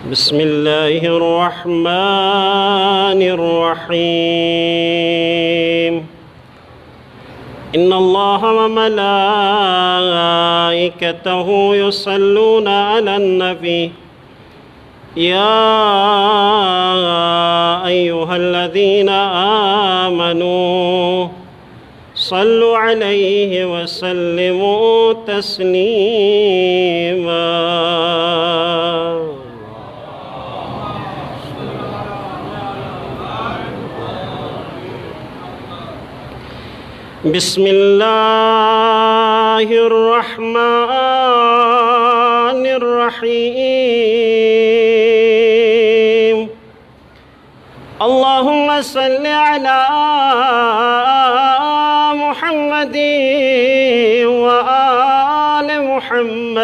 بسم الله الرحمن الرحيم إن الله وملائكته يصلون على النبي يا أيها الذين آمنوا صلوا عليه وسلموا تسليما. بسم الله الرحمن الرحيم اللهم صل على محمد وآل محمد.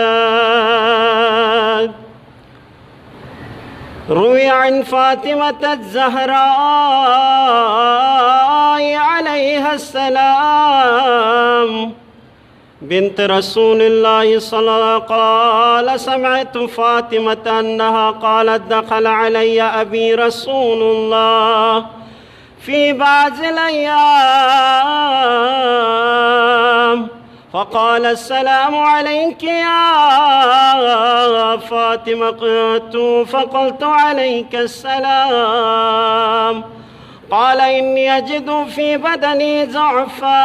روي عن فاطمة الزهراء عليها السلام بنت رسول الله صلى الله عليه وسلم قال سمعت فاطمة أنها قالت دخل علي أبي رسول الله في بعض الأيام فقال السلام عليك يا فاطمة فقلت عليك السلام. قال إني أجد في بدني ضعفا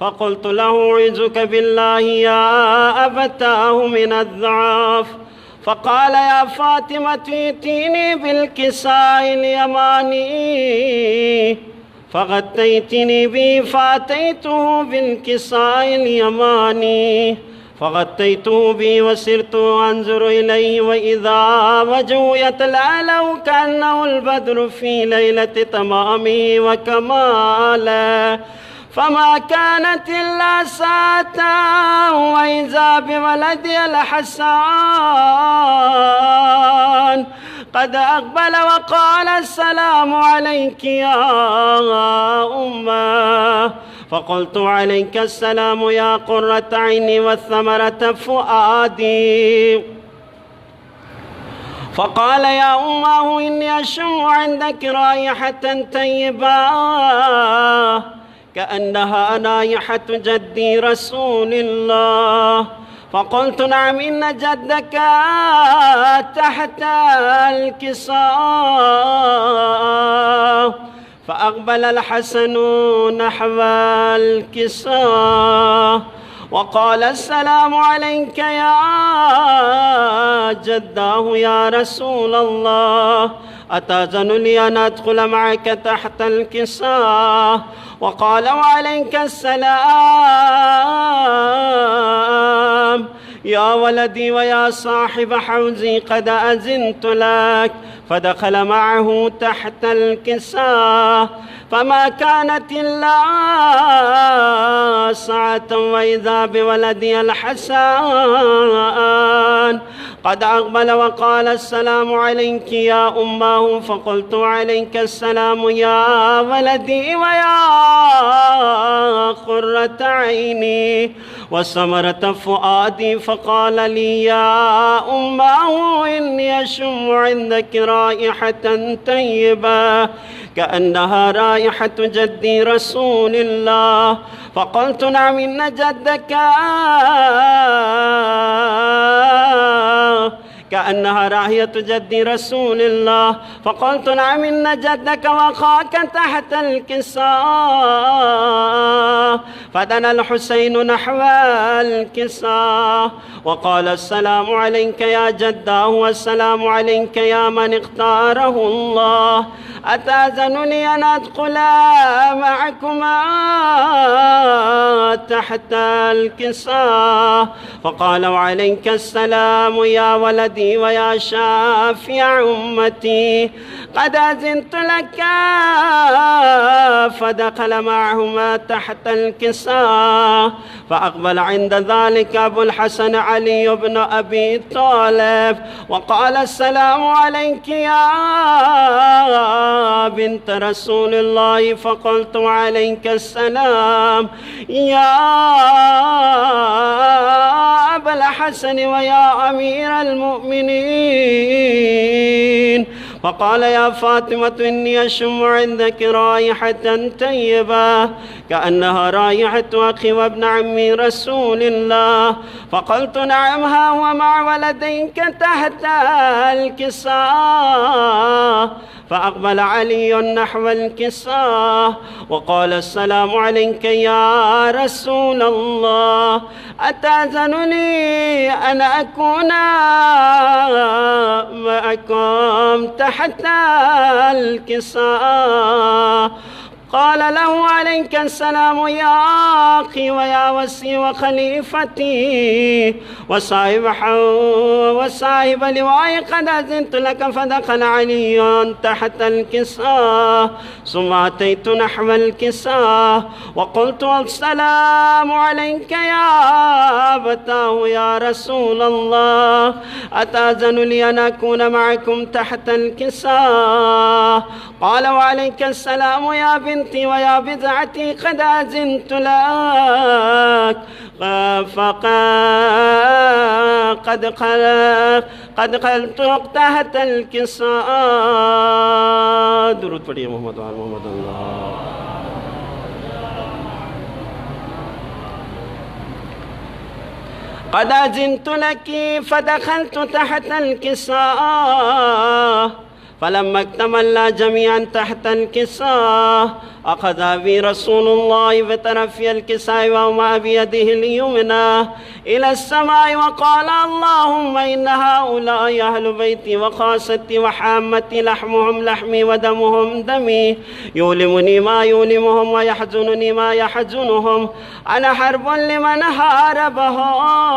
فقلت له أعوذك بالله يا أبتاه من الضعف. فقال يا فاطمة ائتيني بالكساء اليماني فغطيتني به فأتيته بالكساء اليماني فغطيته به وسرت أنظر إليه وإذا وجهه يتلألأ كأنه البدر في ليلة تمامه وكماله فما كانت إلا ساعة وإذا بولدي الحسن قد أقبل وقال السلام عليك يا أمه. فقلت عليك السلام يا قرة عيني وثمرة فؤادي. فقال يا أمه إني أشم عندك رائحة طيبة كأنها رائحة جدي رسول الله. فقلت نعم إن جدك تحت الكساء. فأقبل الحسن نحو الكساء وقال السلام عليك يا جداه يا رسول الله أتأذن لي أن أدخل معك تحت الكساء؟ وقال وعليك السلام يا ولدي ويا صاحب حوزي قد أذنت لك. فدخل معه تحت الكساء فما كانت إلا ساعة وإذا بولدي الحسن قد أقبل وقال السلام عليك يا أمه. فقلت عليك السلام يا ولدي ويا قرة عيني وثمرة فؤادي. فقال لي يا أمه إني أشم عندك رائحة طيبة كأنها رائحة جدي رسول الله. فقلت نعم إن جدك كأنها رائحة جدي رسول الله. فقلت نعم إن جدك وأخاك تحت الكساء. فدنا الحسين نحو الكساء وقال السلام عليك يا جداه والسلام عليك يا من اختاره الله أتأذنني أن أدخل معكما تحت الكساء؟ فقال وعليك السلام يا ولدي ويا شافع أمتي قد أذنت لك. فدخل معهما تحت الكساء. فأقبل عند ذلك أبو الحسن علي بن أبي طالب وقال السلام عليك يا بنت رسول الله. فقلت عليك السلام يا أبا الحسن الحسن ويا أمير المؤمنين. فقال يا فاطمة إني أشم عندك رائحة طيبة كأنها رائحة أخي وابن عمي رسول الله. فقلت نعم، ها هو مع ولديك تحت الكساء. فأقبل علي نحو الكساء وقال السلام عليك يا رسول الله، أتأذن لي أن أكون معكم تحت الكساء؟ قال له عليك السلام يا أخي ويا وسي وخليفتي وصاحب لواء، قد أذنت لك. فدخل علي تحت الكساء ثم أتيت نحو الكساء وقلت السلام عليك يا أبتاه يا رسول الله، أتأذن لي أن أكون معكم تحت الكساء؟ قال وعليك السلام يا بنتي ويا بضعتي، قد أذنت لك. قد قلت تحت الكساء. درود پڑھیے محمد وآل محمد اللہ. قد أذنت لك فدخلت تحت الكساء. فلما اكتملنا جميعا تحت الكساء أخذ أبي رسول الله بطرف الكساء وما بيده اليمنى إلى السماء وقال اللهم إن هؤلاء أهل بيتي وخاصتي وحامتي، لحمهم لحمي ودمهم دمي، يؤلمني ما يؤلمهم ويحزنني ما يحزنهم. أنا حرب لمن حاربهم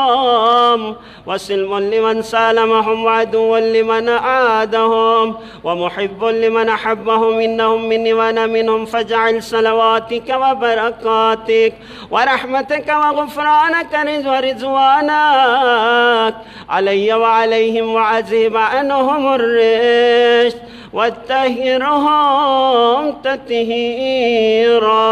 وسلم لمن سالمهم وعدو لمن عادهم ومحب لمن أحبهم. إنهم مني وأنا منهم، فاجعل صلواتك وبركاتك ورحمتك وغفرانك ورضوانك علي وعليهم، وعذب عنهم الرجس وطهرهم تطهيرا.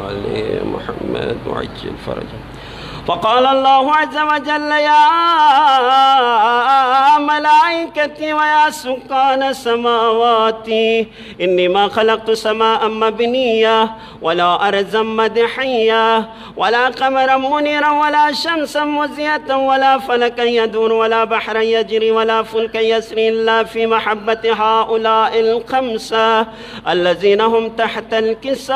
آل محمد وعجل فرجه. فقال الله عز وجل يا ملائكتي ويا سكان السماوات إني ما خلقت سماء مبنية ولا أرضا مدحية ولا قمرا منيرا ولا شمسا مزية ولا فلكا يدور ولا بحرا يجري ولا فلكا يسري إلا في محبة هؤلاء الخمسة الذين هم تحت الكساء.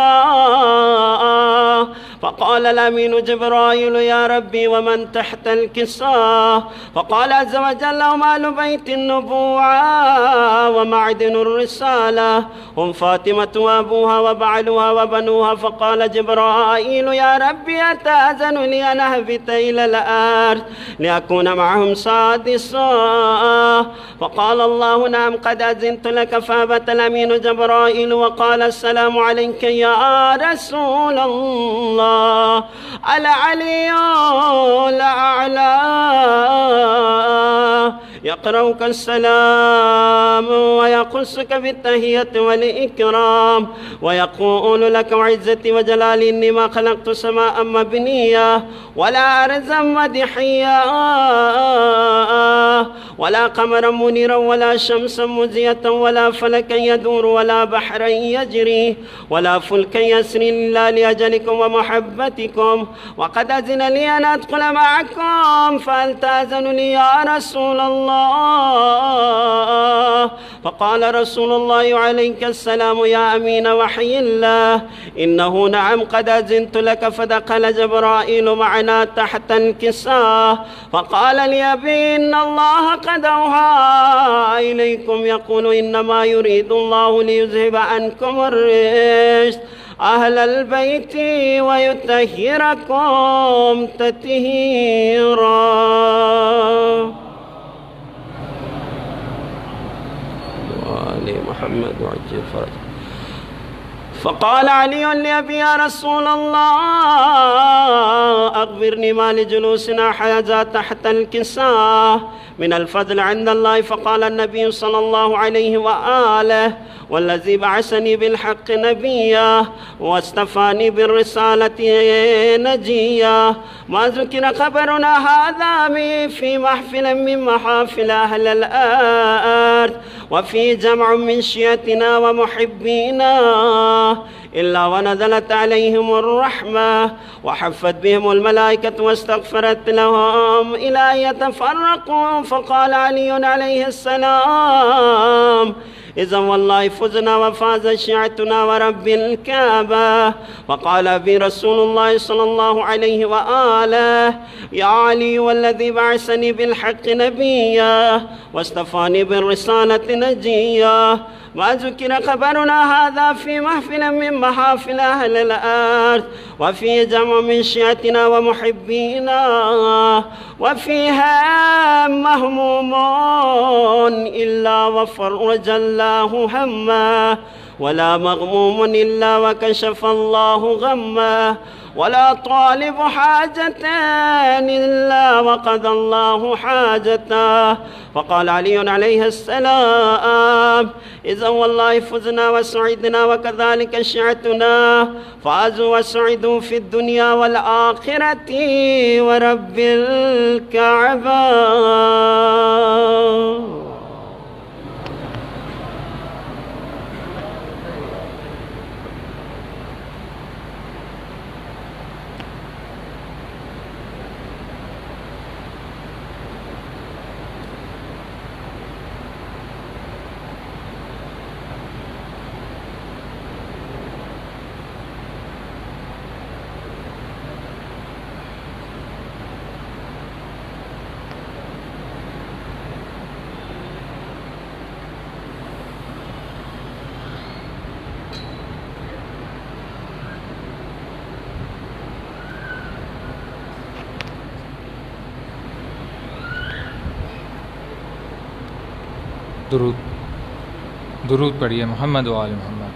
فقال الأمين جبرائيل يا ربي ومن تحت الكساء؟ فقال عز وجل هم أهل بيت النبوة ومعدن الرسالة، هم فاطمة وأبوها وبعلها وبنوها. فقال جبرائيل يا ربي أتأذن لي أن أهبط إلى الأرض لأكون معهم سادسا؟ فقال الله نعم قد أذنت لك. فهبط الأمين جبرائيل وقال السلام عليك يا رسول الله. العلي الأعلى يقرأك السلام ويقصك بالتحية والإكرام ويقول لك وعزتي وجلالي إني ما خلقت سماء مبنية ولا أرضا مدحية ولا قمرا منيرا ولا شمسا مزية ولا فلكا يدور ولا بحرا يجري ولا فلكا يسري إلا لأجلكم ومحبتكم. وقد أذن لي أن أدخل معكم فهل تأذن لي يا رسول الله؟ فقال رسول الله عليك السلام يا أمين وحي الله إنه نعم قد أذنت لك. فدخل جبرائيل معنا تحت الكساء فقال لي أبي إن الله قد أوحى إليكم يقول إنما يريد الله ليذهب عنكم الرجس أهل البيت ويطهركم تطهيرا. وآل محمد وعجل فرجه. فقال علي لأبي يا رسول الله أخبرني ما لجلوسنا حيزا تحت الكساء من الفضل عند الله. فقال النبي صلى الله عليه وآله والذي بعثني بالحق نبيا واصطفاني بالرسالة نجيا ما ذكر خبرنا هذا في محفل من محافل أهل الأرض وفي جمع من شيعتنا ومحبينا إلا ونزلت عليهم الرحمة وحفت بهم الملائكة واستغفرت لهم إلى أن يتفرقوا. فقال علي عليه السلام إذا والله فزنا وفاز شيعتنا ورب الكعبة. وقال أبي رسول الله صلى الله عليه وآله يا علي والذي بعثني بالحق نبيا واصطفاني بالرسالة نجيا ما ذكر خبرنا هذا في محفل من محافل أهل الأرض وفي جمع من شيعتنا ومحبينا وفيها مهمومون إلا وفرج الله همه ولا مغموم إلا وكشف الله غمه ولا طالب حاجة إلا وقضى الله حاجته. فقال علي عليه السلام إذا والله فزنا وسعدنا وكذلك شيعتنا فازوا وسعدوا في الدنيا والآخرة ورب الكعبة. درود پڑھیے محمد و آل محمد.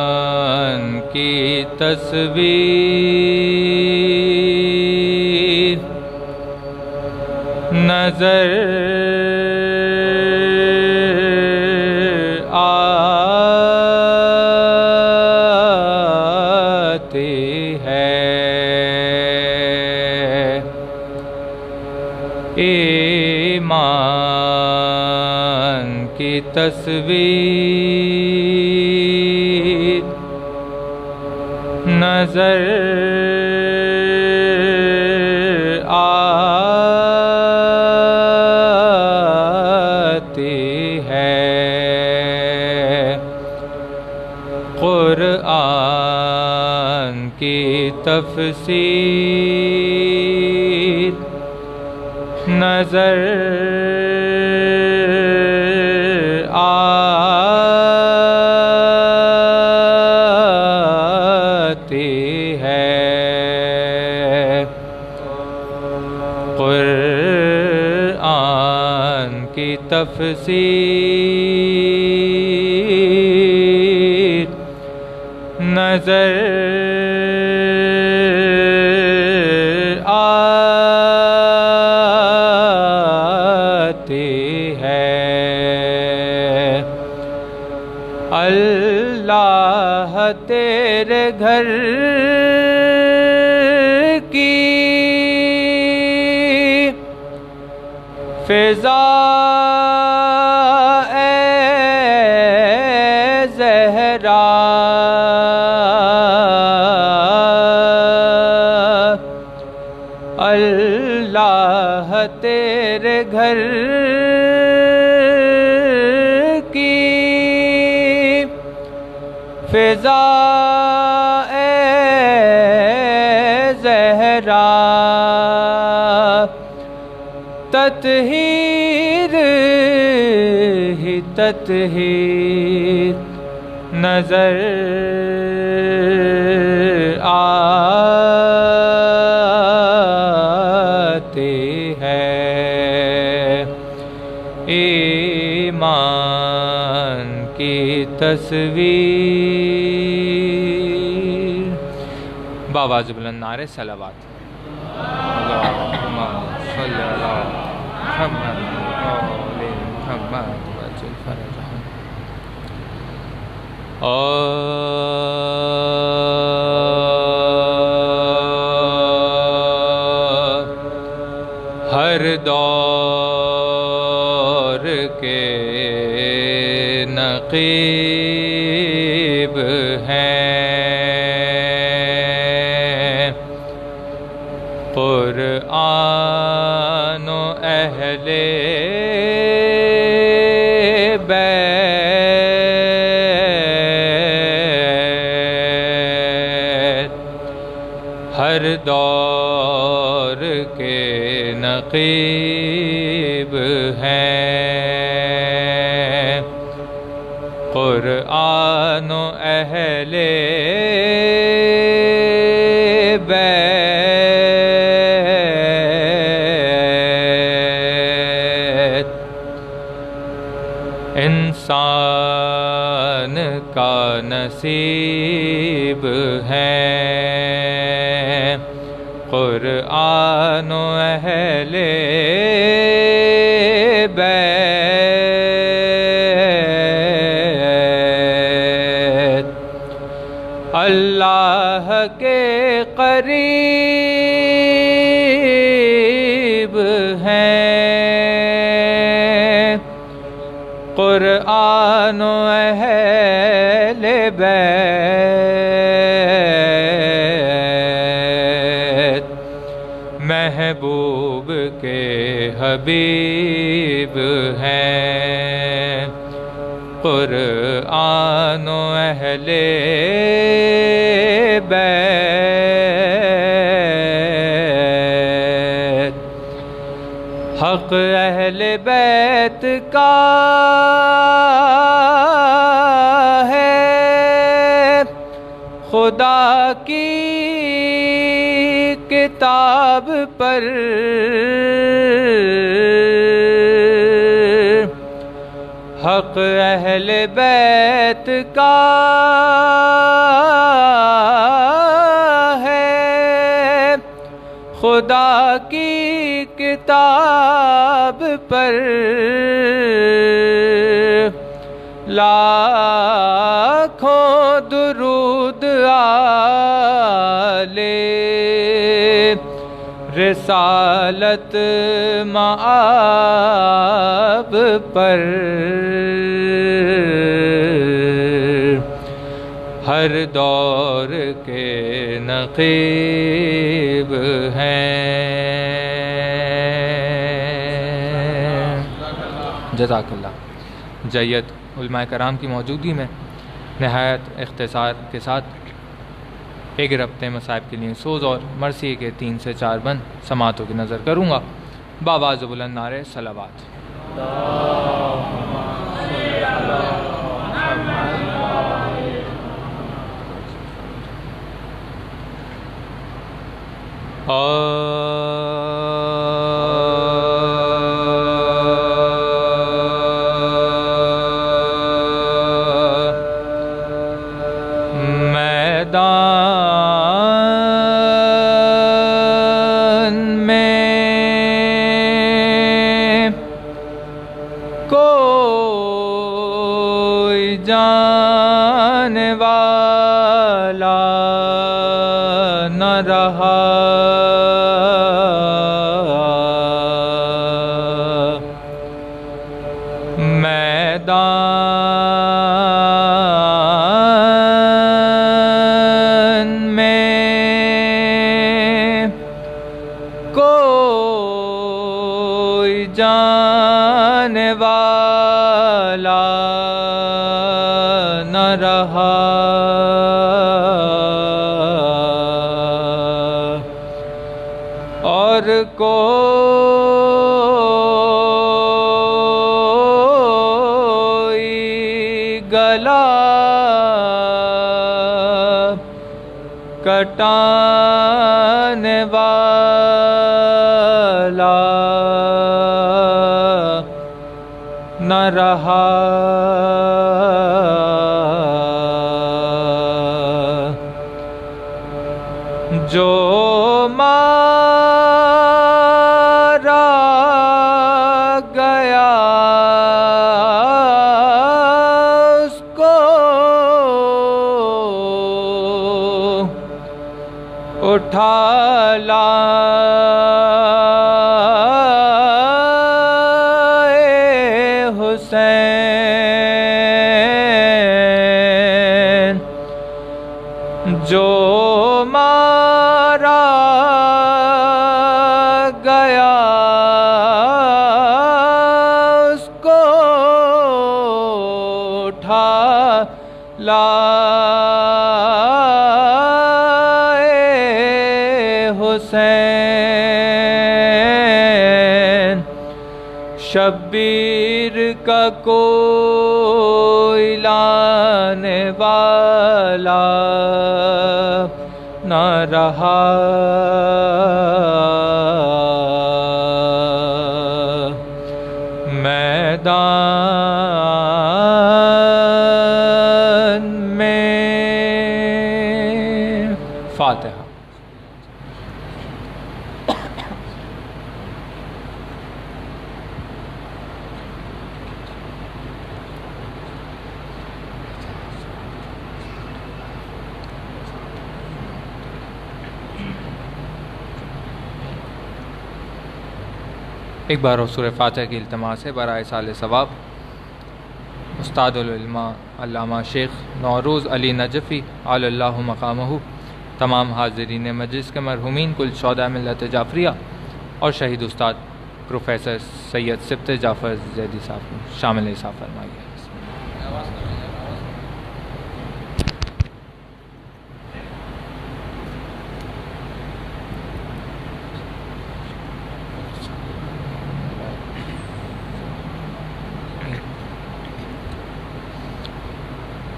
ایمان کی تصویر نظر آتی ہے. ایمان کی تصویر نظر آتی ہے. قرآن کی تفسیر نظر آتی ہے. قرآن کی تفسیر نظر آتی ہے. اللہ تیرے گھر کی فضا اے زہرا اللہ تیرے گھر کی فضا اے زہرا تطہیر ہی تطہیر نظر آتے ہیں، ایمان کی تصویر۔ باواز بلند نعرے صلوات۔ اللہم صلی علی محمد وآل محمد وعجل فرجهم۔ ہر دور کے نقیب ہیں، قرآن و اہل بیت، ہر دور کے نقیب ہیں، قرآن و اہل بیت، انسان کا نصیب ہے، قرآن و اہل بیت، اللہ کے قریب ہیں، قرآن و اہل بیت، محبوب کے حبیب ہیں، قرآن و اہل بیت، حق اہل بیت کا ہے، خدا کی کتاب پر حق اہل بیت کا ہے، خدا کی کتاب پر لاکھوں درود آلے رسالت مآب پر، ہر دور کے نقیب ہیں۔ جزاک اللہ۔ جیت علماء کرام کی موجودگی میں نہایت اختصار کے ساتھ ایک ربط مصائب کے لیے سوز اور مرثیے کے 3 سے 4 بند سماعتوں کی نظر کروں گا۔ باواز بلند نعرے صلوات۔ میدان میں کوئی جانے والا نہ رہا، میدان میں کوئی جانے والا نہ رہا، اور کوئی گلا کٹانے والا نہ رہا، جو مارا گیا اس کو اٹھا لائے حسین، جو مارا گیا اس کو اٹھا لائے حسین، شبیر کا کوئی لانے والا نہ رہا، میدان میں فاتحہ۔ ایک بار اور سورہ فاتحہ کی التماس ہے برائے سال ثواب استاد العلماء علامہ شیخ نوروز علی نجفی علی اللہ مقامہ، تمام حاضرین مجلس کے مرحومین، کل شہداء ملت جعفریہ اور شہید استاد پروفیسر سید سبط جعفر زیدی صاحب شامل حساب فرمائیے۔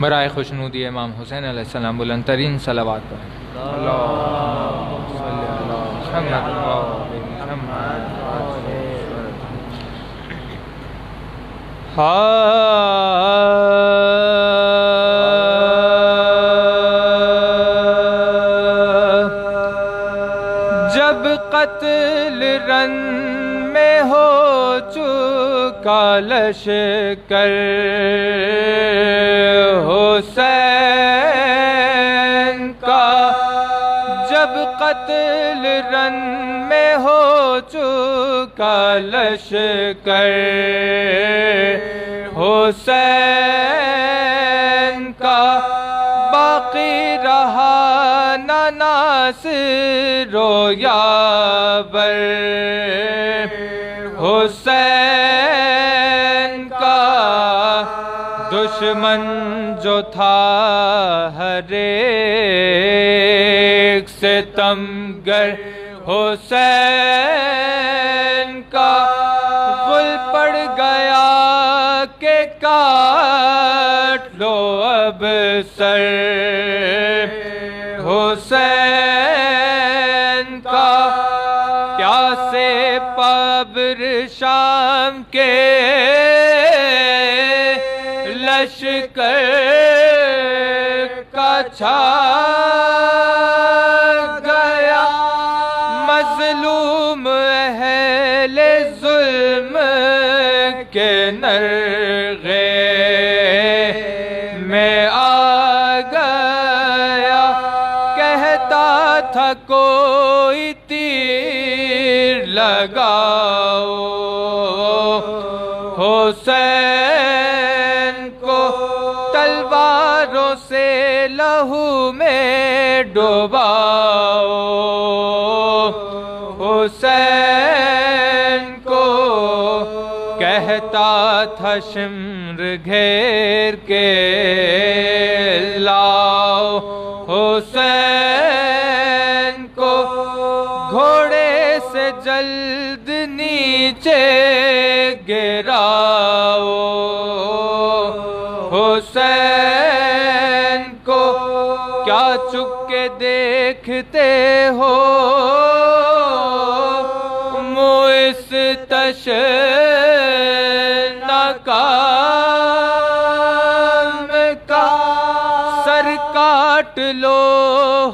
برائے خوشنودی امام حسین علیہ السلام بلند ترین صلوات پڑھیں۔ اللہم صلی علی محمد و آل محمد۔ جب قتل رن میں ہو چکا لشکر حسین کا، جب قتل رن میں ہو چکا لشکر حسین کا، باقی رہا نہ ناصر و یاور حسین کا، دشمن جو تھا ہر ایک ستمگر حسین کا، غل پڑ گیا کہ کاٹ لو اب سر حسین کا، پیاسے قبر شام کے لشکر کا چھا گیا، مظلوم اہل ظلم کے نرغے میں آ گیا، کہتا تھا کوئی تیر لگاؤ حسین کو، تلواروں سے لہو میں ڈوباؤ حسین کو، کہتا تھا شمر گھیر کے لاؤ حسین کو، گھوڑے سے جلد نیچے گراؤ حسین لگتے ہو تشنہ کام کا سر کاٹ لو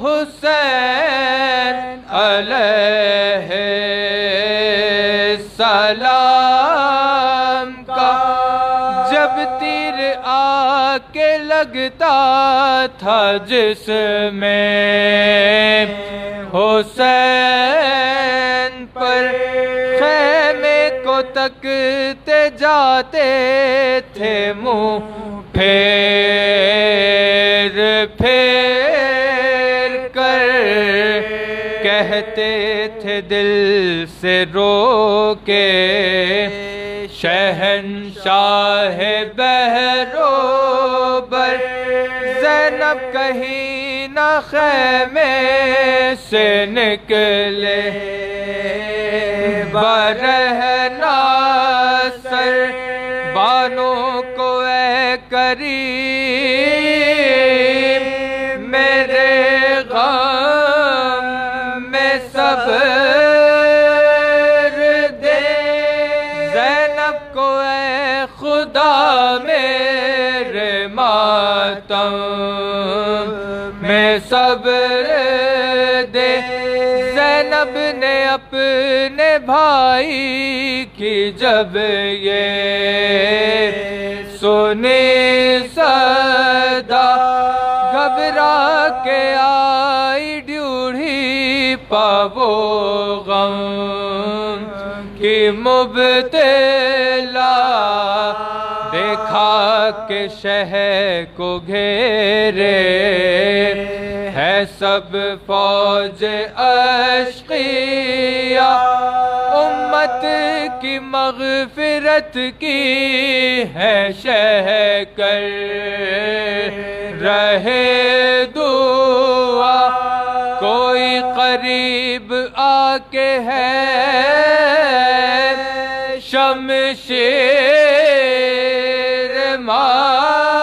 حسین علیہ السلام کا جب تیر آ کے لگتا تھا جسمیں حسین پر خیمے کو تکتے جاتے تھے منہ پھیر پھیر کر کہتے تھے دل سے رو کے شہنشاہ بہروبر زینب کہیں نہ خیمے سے نکلے برہنا سر بانو کو اے کریم میرے غم میں صبر دے زینب کو اے خدا میرے ماتم میں صبر دے زینب نے اپنے بھائی کی جب یہ سنی صدا گھبرا کے آئی ڈیوڑھی پاو غم کی مبتلا دیکھا کہ شہر کو گھیرے ہے سب فوج اشقیا امت کی مغفرت کی ہے شہ کر رہے دعا کوئی قریب آ کے ہے شمشیر مارتا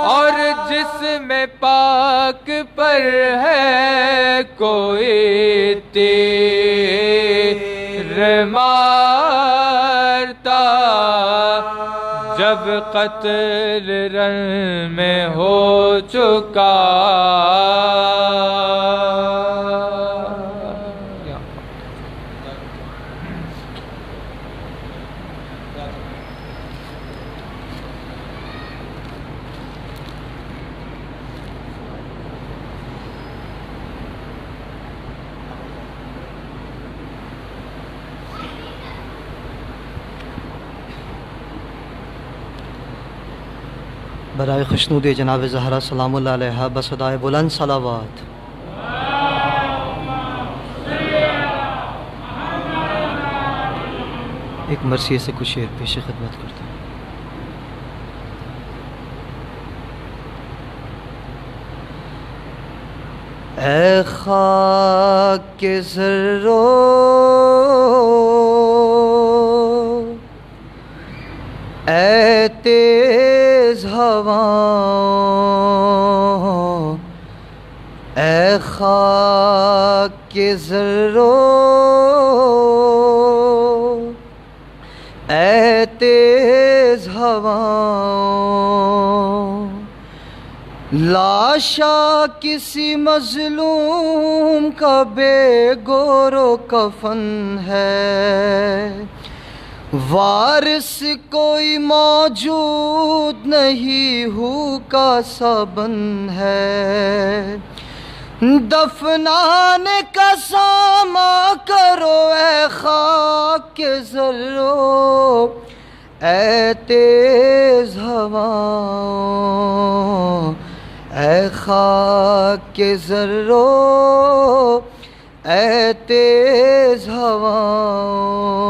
اور جس میں پاک پر ہے کوئی تیر مارتا جب قتل رن میں ہو چکا برائے خوشنودی جناب زہرا سلام اللہ علیہا بصدائے بلند صلوات. ایک مرثیے سے کچھ شعر پیش خدمت کرتا ہوں. اے خاک کے ذرو اے تیز ہواؤں اے خاک کے ذرو اے تیز ہواؤں لاشا کسی مظلوم کا بے گور و کفن ہے وارث کوئی موجود نہیں ہو کا سبن ہے دفنانے کا ساما کرو اے خاک کے ذرو اے تیز ہواؤں اے خاک کے ذرو اے تیز ہواؤں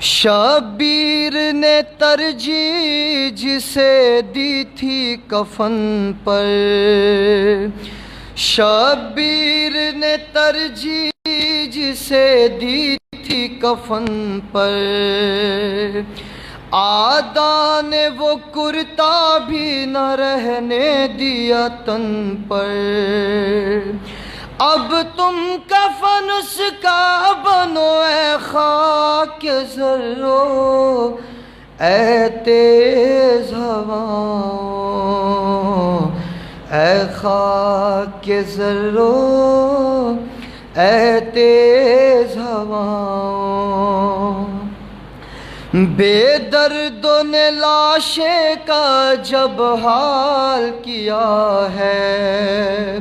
شبیر نے ترجیح جسے دی تھی کفن پر شبیر نے ترجیح جسے دی تھی کفن پر آدھا نے وہ کرتا بھی نہ رہنے دیا تن پر، اب تم کفن اس کا بنو اے خاک ذرو اے تیز ہواؤں، اے خاک ذرو اے تیز ہواؤں۔ بے دردوں نے لاشے کا جب حال کیا ہے،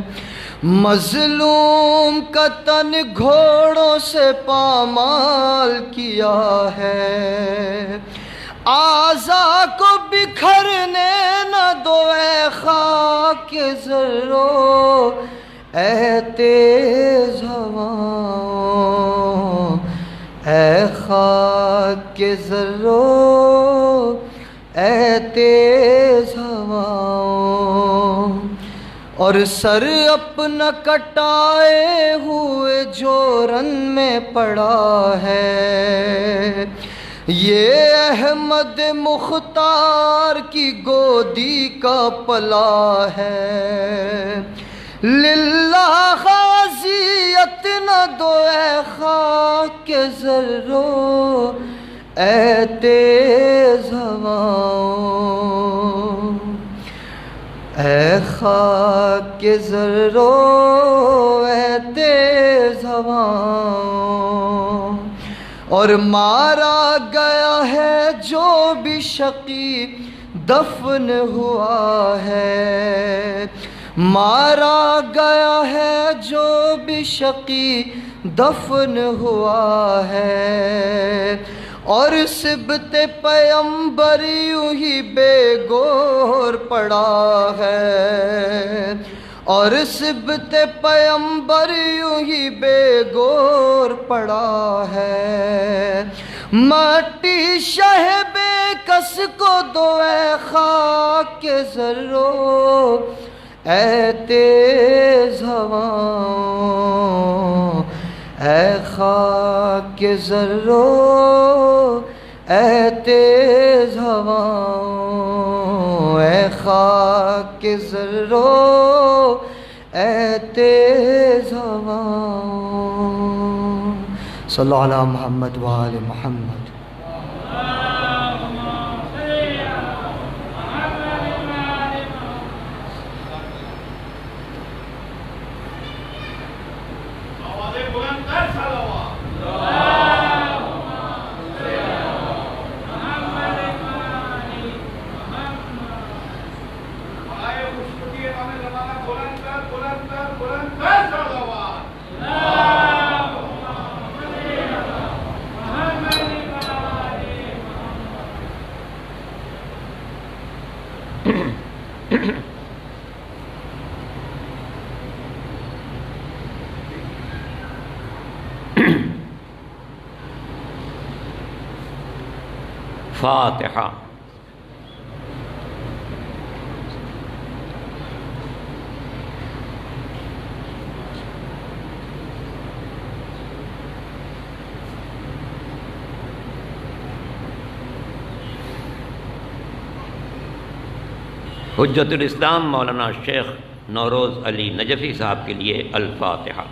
مظلوم کا تن گھوڑوں سے پامال کیا ہے، اعضا کو بکھرنے نہ دو اے خاک ذرو اے تیز ہواؤں، اے خاک ذرو اے تیز ہواؤں۔ اور سر اپنا کٹائے ہوئے جو رن میں پڑا ہے، یہ احمد مختار کی گودی کا پلا ہے، للہ غازیت نہ دو اے خاک ذرو اے تیز ہواؤں، اے خاک ذرو اے تیز ہواؤں۔ اور مارا گیا ہے جو بھی شقی دفن ہوا ہے، مارا گیا ہے جو بھی شقی دفن ہوا ہے، اور سبت پیمبر یوں ہی بے گور پڑا ہے، اور سبت پیمبر یوں ہی بے گور پڑا ہے۔ مٹی شہ بے کس کو دو اے خاک ذرو اے تیز ہواؤں، اے خاک ذرو اے تیز ہواؤں، اے خاک ذرو اے تیز ہواؤں۔ صلی اللہ علی محمد وآل محمد۔ فاتحہ۔ حجت الاسلام مولانا شیخ نوروز علی نجفی صاحب کے لیے الفاتحہ۔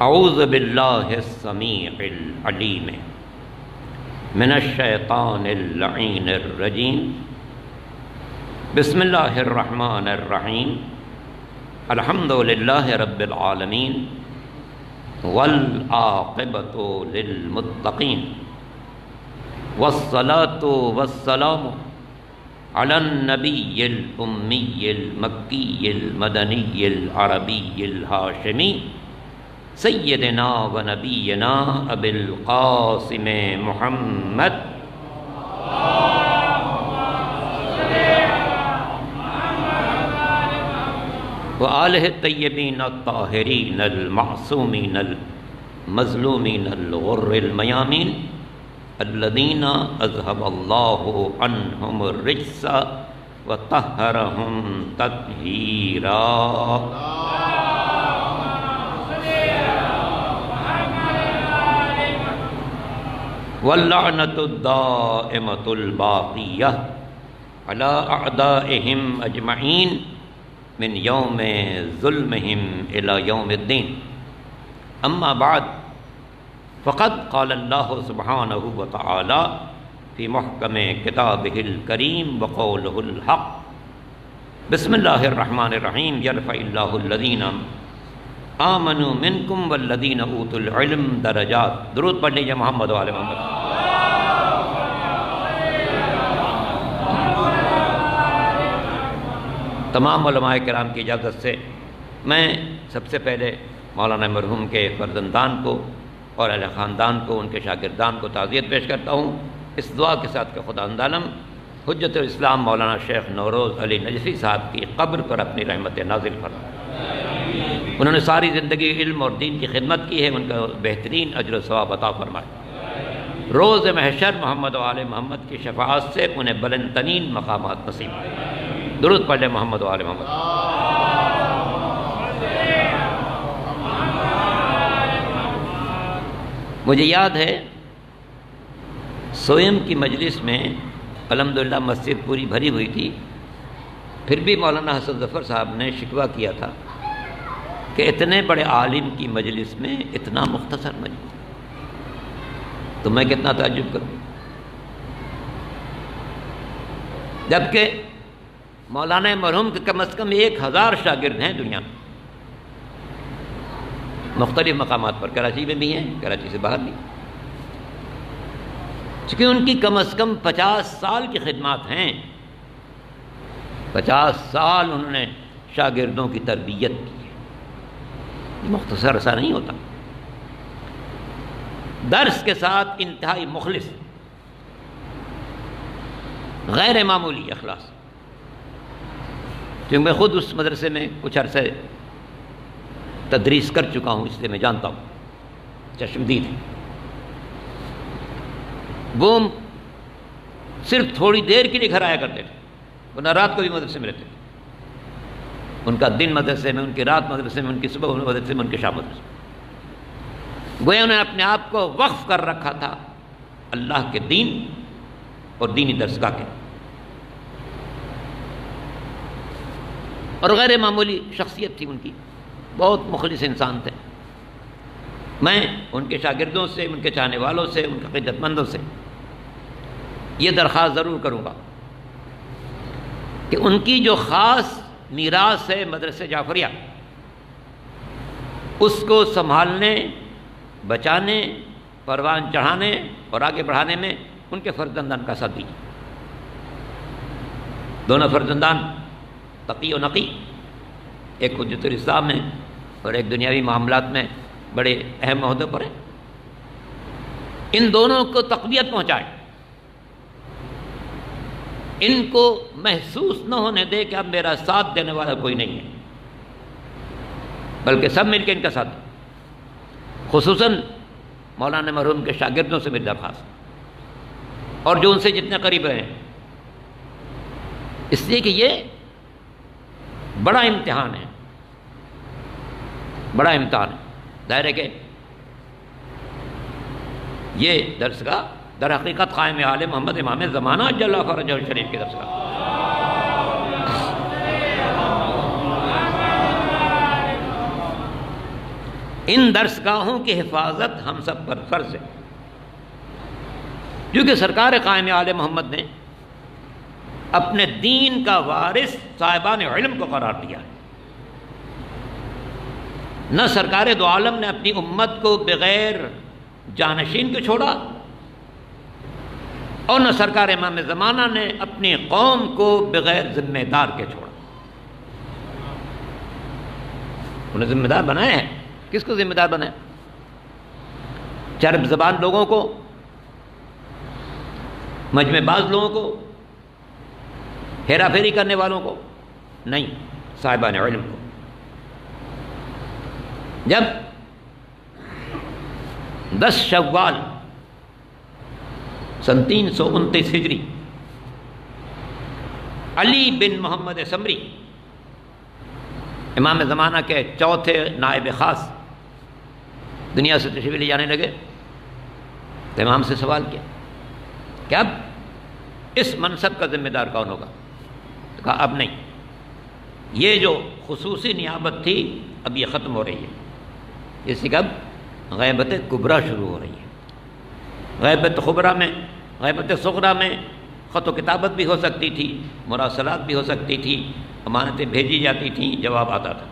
اعوذ باللہ السمیع العلیم من الشیطان اللعین الرجیم، بسم اللہ الرحمن الرحیم، الحمد للہ رب العالمین والعاقبۃ للمتقین، والصلاة والسلام علی النبی الامی المکی المدنی العربی الہاشمی سیدنا و نبینا ابی القاسم محمد آلہ الطیبین الطاہرین المعصومین المظلومین الغر المیامین الذین اذهب اللہ عنہم الرجس وطہرہم تطہیرا۔ واللعنۃ الدائمۃ الباقیہ علی اعدائہم اجمعین من یوم ظلمہم الی یوم الدین۔ اما بعد فقد قال اللہ سبحانہ وتعالی فی محکم کتابہ الکریم وقولہ الحق۔ بسم اللہ الرحمن الرحیم۔ یرفع اللہ الذین آمنوا منکم والذین اوتوا العلم درجات۔ درود پڑھ لیجیے محمد و آل محمد۔ تمام علماء کرام کی اجازت سے میں سب سے پہلے مولانا مرحوم کے فرزندان کو اور اہل خاندان کو، ان کے شاگردان کو تعزیت پیش کرتا ہوں، اس دعا کے ساتھ کہ خداوند عالم حجت الاسلام مولانا شیخ نوروز علی نجفی صاحب کی قبر پر اپنی رحمت نازل فرمائے۔ انہوں نے ساری زندگی علم اور دین کی خدمت کی ہے، ان کا بہترین اجر و ثواب عطا فرمائے۔ روز محشر محمد و آل محمد کی شفاعت سے انہیں بلند ترین مقامات نصیب ہوں۔ درود پڑھ لیں محمد و آل محمد۔ مجھے یاد ہے سوئم کی مجلس میں الحمدللہ مسجد پوری بھری ہوئی تھی، پھر بھی مولانا حسن ظفر صاحب نے شکوہ کیا تھا کہ اتنے بڑے عالم کی مجلس میں اتنا مختصر مجلس، تو میں کتنا تعجب کروں، جبکہ مولانا مرحوم کے کم از کم 1000 شاگرد ہیں دنیا میں، مختلف مقامات پر، کراچی میں بھی ہیں، کراچی سے باہر بھی، چونکہ ان کی کم از کم 50 سال کی خدمات ہیں، 50 سال انہوں نے شاگردوں کی تربیت کی ہے، مختصر ایسا نہیں ہوتا۔ درس کے ساتھ انتہائی مخلص، غیر معمولی اخلاص، کیونکہ میں خود اس مدرسے میں کچھ عرصے تدریس کر چکا ہوں، اس لیے میں جانتا ہوں، چشمدید ہے۔ وہ صرف تھوڑی دیر کے لیے گھر آیا کرتے تھے، وہ نہ رات کو بھی مدرسے میں رہتے تھے، ان کا دن مدرسے میں، ان کی رات مدرسے میں، ان کی صبح مدرسے میں، ان کی شام مدرسے میں، گویا انہوں نے اپنے آپ کو وقف کر رکھا تھا اللہ کے دین اور دینی درسگاہ کے، اور غیر معمولی شخصیت تھی ان کی، بہت مخلص انسان تھے۔ میں ان کے شاگردوں سے، ان کے چاہنے والوں سے، ان کے عقیدت مندوں سے یہ درخواست ضرور کروں گا کہ ان کی جو خاص میراث ہے مدرسہ جعفریہ، اس کو سنبھالنے، بچانے، پروان چڑھانے اور آگے بڑھانے میں ان کے فرزندان کا ساتھ دیجیے۔ دونوں فرزندان تقی و نقی، ایک حجت الاسلام میں اور ایک دنیاوی معاملات میں بڑے اہم عہدوں پر ہیں، ان دونوں کو تقویت پہنچائے، ان کو محسوس نہ ہونے دے کہ اب میرا ساتھ دینے والا کوئی نہیں ہے، بلکہ سب مل کے ان کا ساتھ دیں۔ خصوصاً مولانا مرحوم کے شاگردوں سے میری درخواست، اور جو ان سے جتنے قریب رہے ہیں، اس لیے کہ یہ بڑا امتحان ہے، بڑا امتحان ہے۔ ظاہر ہے کہ یہ درسگاہ در حقیقت قائم آل محمد امام زمانہ جل فرجہ الشریف کی درسگاہ، ان درسگاہوں کی حفاظت ہم سب پر فرض ہے، کیونکہ سرکار قائم آل محمد نے اپنے دین کا وارث صاحبان علم کو قرار دیا ہے۔ نہ سرکار دو عالم نے اپنی امت کو بغیر جانشین کو چھوڑا، اور نہ سرکار امام زمانہ نے اپنی قوم کو بغیر ذمہ دار کے چھوڑا۔ انہیں ذمہ دار بنایا ہے۔ کس کو ذمہ دار بنایا؟ چرب زبان لوگوں کو، مجمع باز لوگوں کو، ہیرا پھیری کرنے والوں کو نہیں، صاحبان علم کو۔ جب 10 شوال سن 329 ہجری علی بن محمد سمری امام زمانہ کے چوتھے نائب خاص دنیا سے تشریف لے جانے لگے تو امام سے سوال کیا کہ اب اس منصب کا ذمہ دار کون ہوگا؟ تو کہا اب نہیں، یہ جو خصوصی نیابت تھی اب یہ ختم ہو رہی ہے، اس لیے کہ اب غیبت کبریٰ شروع ہو رہی ہے۔ غیبت خبرا میں، غیبت صغریٰ میں خط و کتابت بھی ہو سکتی تھی، مراسلات بھی ہو سکتی تھی، امانتیں بھیجی جاتی تھیں، جواب آتا تھا،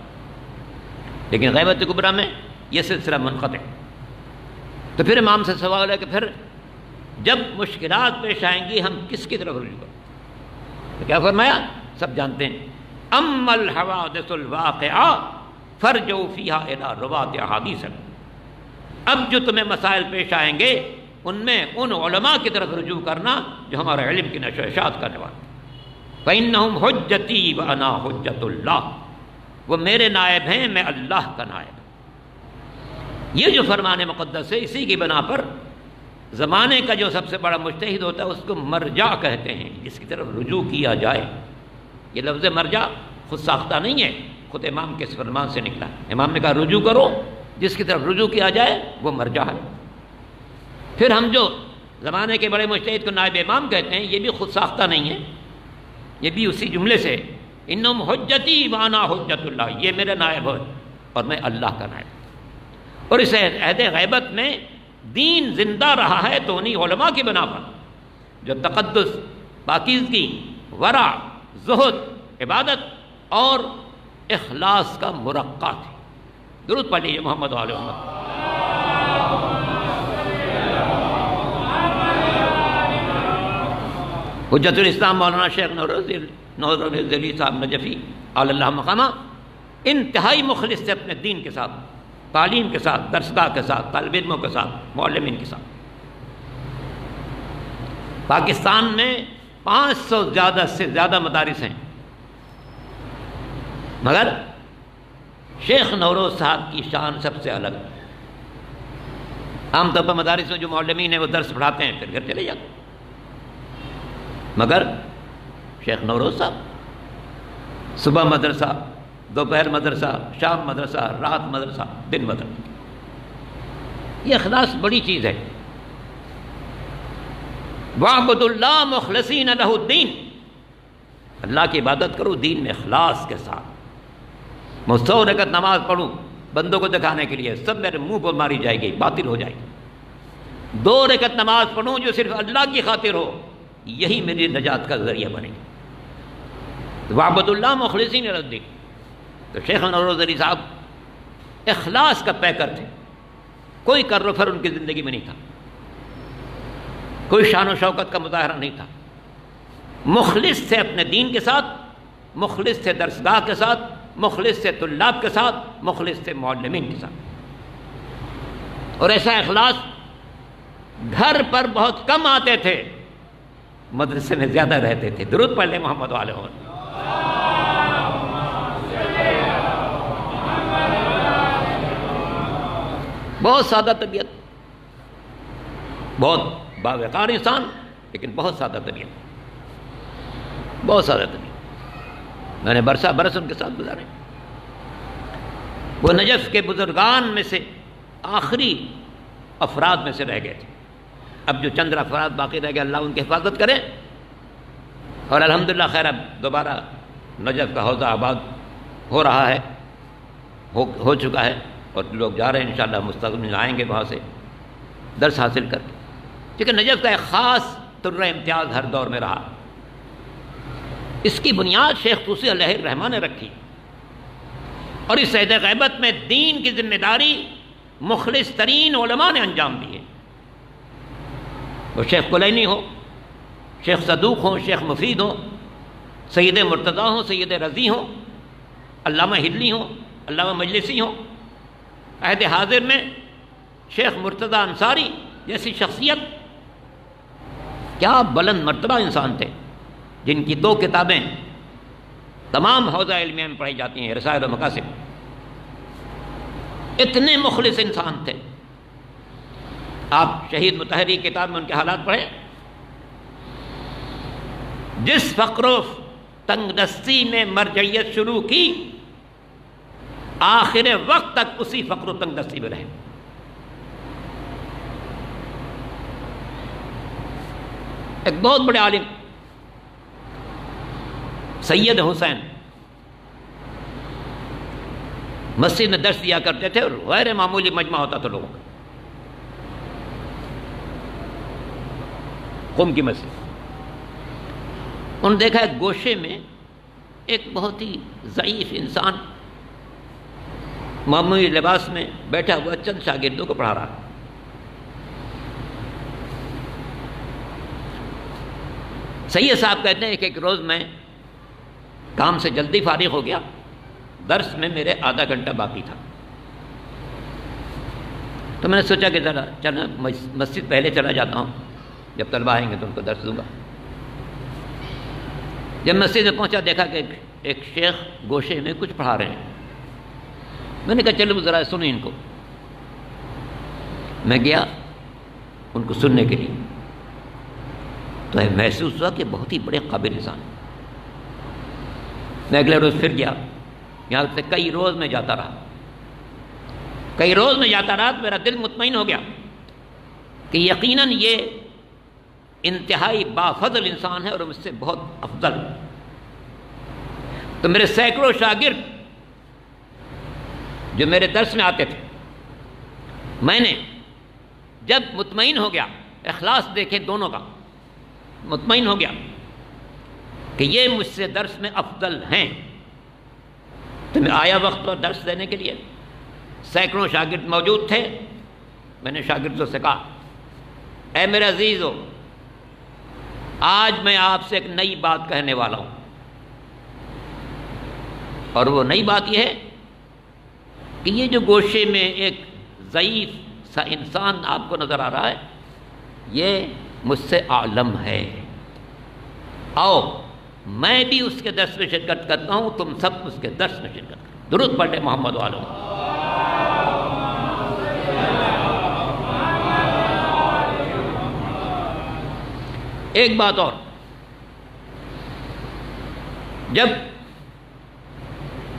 لیکن غیبت کبریٰ میں یہ سلسلہ منقطع۔ تو پھر امام سے سوال ہے کہ پھر جب مشکلات پیش آئیں گی ہم کس کی طرف رجوع کریں؟ تو کیا فرمایا؟ سب جانتے ہیں، اما الحوادث الواقعہ فرجعوا فیہا الی رواة احادیث۔ اب جو تمہیں مسائل پیش آئیں گے ان میں ان علماء کی طرف رجوع کرنا جو ہمارے علم کی نشر و اشاعت کرنے والے۔ فإنہم حجتی وأنا حجت اللہ، وہ میرے نائب ہیں، میں اللہ کا نائب ہوں۔ یہ جو فرمان مقدس ہے، اسی کی بنا پر زمانے کا جو سب سے بڑا مجتہد ہوتا ہے اس کو مرجع کہتے ہیں، جس کی طرف رجوع کیا جائے۔ یہ لفظ مرجع خود ساختہ نہیں ہے، خود امام کے اس فرمان سے نکلا ہے۔ امام نے کہا رجوع کرو، جس کی طرف رجوع کیا جائے وہ مرجع ہے۔ پھر ہم جو زمانے کے بڑے مجتہد کو نائب امام کہتے ہیں، یہ بھی خود ساختہ نہیں ہے، یہ بھی اسی جملے سے، انہم حجتی وانا حجت اللہ، یہ میرے نائب ہے اور میں اللہ کا نائب۔ اور اس عہد غیبت میں دین زندہ رہا ہے تو انہی علماء کی بنا پر جو تقدس، پاکیزگی، ورع، زہد، عبادت اور اخلاص کا مرقع تھے۔ درود پڑھ لیجیے محمد و آل محمد۔ حجت الاسلام مولانا شیخ نور ذلی صاحب نجفی علی اللہ مقامہ انتہائی مخلص تھے اپنے دین کے ساتھ، تعلیم کے ساتھ، درسگاہ کے ساتھ، طالب علموں کے ساتھ، معلمین کے ساتھ۔ پاکستان میں 500 سے زیادہ مدارس ہیں، مگر شیخ نوروز صاحب کی شان سب سے الگ ہے۔ عام طور پر مدارس میں جو معلمین ہیں وہ درس پڑھاتے ہیں پھر گھر چلے جاتے ہیں، مگر شیخ نوروز صاحب صبح مدرسہ، دوپہر مدرسہ، شام مدرسہ، رات مدرسہ، دن مدرسہ۔ یہ اخلاص بڑی چیز ہے۔ وَاعْبُدُوا اللَّهَ مُخْلِصِينَ لَهُ الدِّينَ، اللہ کی عبادت کرو دین میں اخلاص کے ساتھ۔ میں 100 رکعت نماز پڑھوں بندوں کو دکھانے کے لیے، سب میرے منہ پر ماری جائے گی، باطل ہو جائے گی۔ 2 رکعت نماز پڑھوں جو صرف اللہ کی خاطر ہو، یہی میری نجات کا ذریعہ بنے گی۔ وَاعْبُدُوا اللَّهَ مُخْلِصِينَ لَهُ الدِّينَ۔ تو شیخ نوروز علی صاحب اخلاص کا پیکر تھے، کوئی کر و فر ان کی زندگی میں نہیں تھا، کوئی شان و شوکت کا مظاہرہ نہیں تھا۔ مخلص تھے اپنے دین کے ساتھ، مخلص تھے درسگاہ کے ساتھ، مخلص تھے طلاب کے ساتھ، مخلص تھے معلمین کے ساتھ۔ اور ایسا اخلاص گھر پر بہت کم آتے تھے، مدرسے میں زیادہ رہتے تھے۔ درود پڑھ لیں محمد و آل محمد۔ بہت سادہ طبیعت، بہت باوقار انسان، لیکن بہت سادہ طبیعت، بہت سادہ طبیعت۔ میں نے برس ان کے ساتھ گزارے۔ وہ نجف کے بزرگان میں سے آخری افراد میں سے رہ گئے تھے۔ اب جو چند افراد باقی رہ گئے، اللہ ان کی حفاظت کرے۔ اور الحمدللہ خیر اب دوبارہ نجف کا حوضہ آباد ہو رہا ہے، ہو چکا ہے، اور لوگ جا رہے ہیں، انشاءاللہ مستقبل میں آئیں گے وہاں سے درس حاصل کر کے، کیونکہ نجف کا ایک خاص طرح امتیاز ہر دور میں رہا۔ اس کی بنیاد شیخ طوسی علیہ الرحمہ نے رکھی، اور اس عہد غیبت میں دین کی ذمہ داری مخلص ترین علماء نے انجام دی ہے۔ وہ شیخ کلینی ہو، شیخ صدوق ہوں، شیخ مفید ہوں، سید مرتضیٰ ہوں، سید رضی ہوں، علامہ ہلی ہوں، علامہ مجلسی ہوں۔ عہد حاضر میں شیخ مرتضیٰ انصاری جیسی شخصیت، کیا بلند مرتبہ انسان تھے، جن کی 2 کتابیں تمام حوزہ علمیہ میں پڑھی جاتی ہیں، رسائل و مقاصد۔ اتنے مخلص انسان تھے. آپ شہید مطہری کی کتاب میں ان کے حالات پڑھیں. جس فقر و تنگ دستی میں مرجعیت شروع کی، آخر وقت تک اسی فقر و تنگ دستی میں رہے. ایک بہت بڑے عالم سید حسین مسجد میں درس دیا کرتے تھے اور غیر معمولی مجمع ہوتا تھا لوگوں کا. قم کی مسجد. انہوں نے دیکھا ایک گوشے میں ایک بہت ہی ضعیف انسان معمولی لباس میں بیٹھا ہوا چند شاگردوں کو پڑھا رہا. سید صاحب کہتے ہیں کہ ایک روز میں کام سے جلدی فارغ ہو گیا، درس میں میرے آدھا گھنٹہ باقی تھا، تو میں نے سوچا کہ ذرا چلنا مسجد پہلے چلا جاتا ہوں، جب طلبہ آئیں گے تو ان کو درس دوں گا. جب مسجد میں پہنچا دیکھا کہ ایک شیخ گوشے میں کچھ پڑھا رہے ہیں. میں نے کہا چلو ذرا سنیں ان کو. میں گیا ان کو سننے کے لیے، تو محسوس ہوا کہ بہت ہی بڑے قابل انسان. میں اگلے روز پھر گیا، یہاں سے کئی روز میں جاتا رہا تو میرا دل مطمئن ہو گیا کہ یقیناً یہ انتہائی بافضل انسان ہے اور مجھ سے بہت افضل. تو میرے سینکڑوں شاگرد جو میرے درس میں آتے تھے، میں نے جب مطمئن ہو گیا، اخلاص دیکھیں دونوں کا، مطمئن ہو گیا کہ یہ مجھ سے درس میں افضل ہیں، تو میں آیا وقت پر درس دینے کے لیے. سینکڑوں شاگرد موجود تھے. میں نے شاگردوں سے کہا، اے میرے عزیزو، آج میں آپ سے ایک نئی بات کہنے والا ہوں، اور وہ نئی بات یہ ہے کہ یہ جو گوشے میں ایک ضعیف سا انسان آپ کو نظر آ رہا ہے، یہ مجھ سے عالم ہے. آؤ میں بھی اس کے درس میں شرکت کرتا ہوں، تم سب اس کے درس میں شرکت کرو. درود پڑھیں محمد والوں. ایک بات اور، جب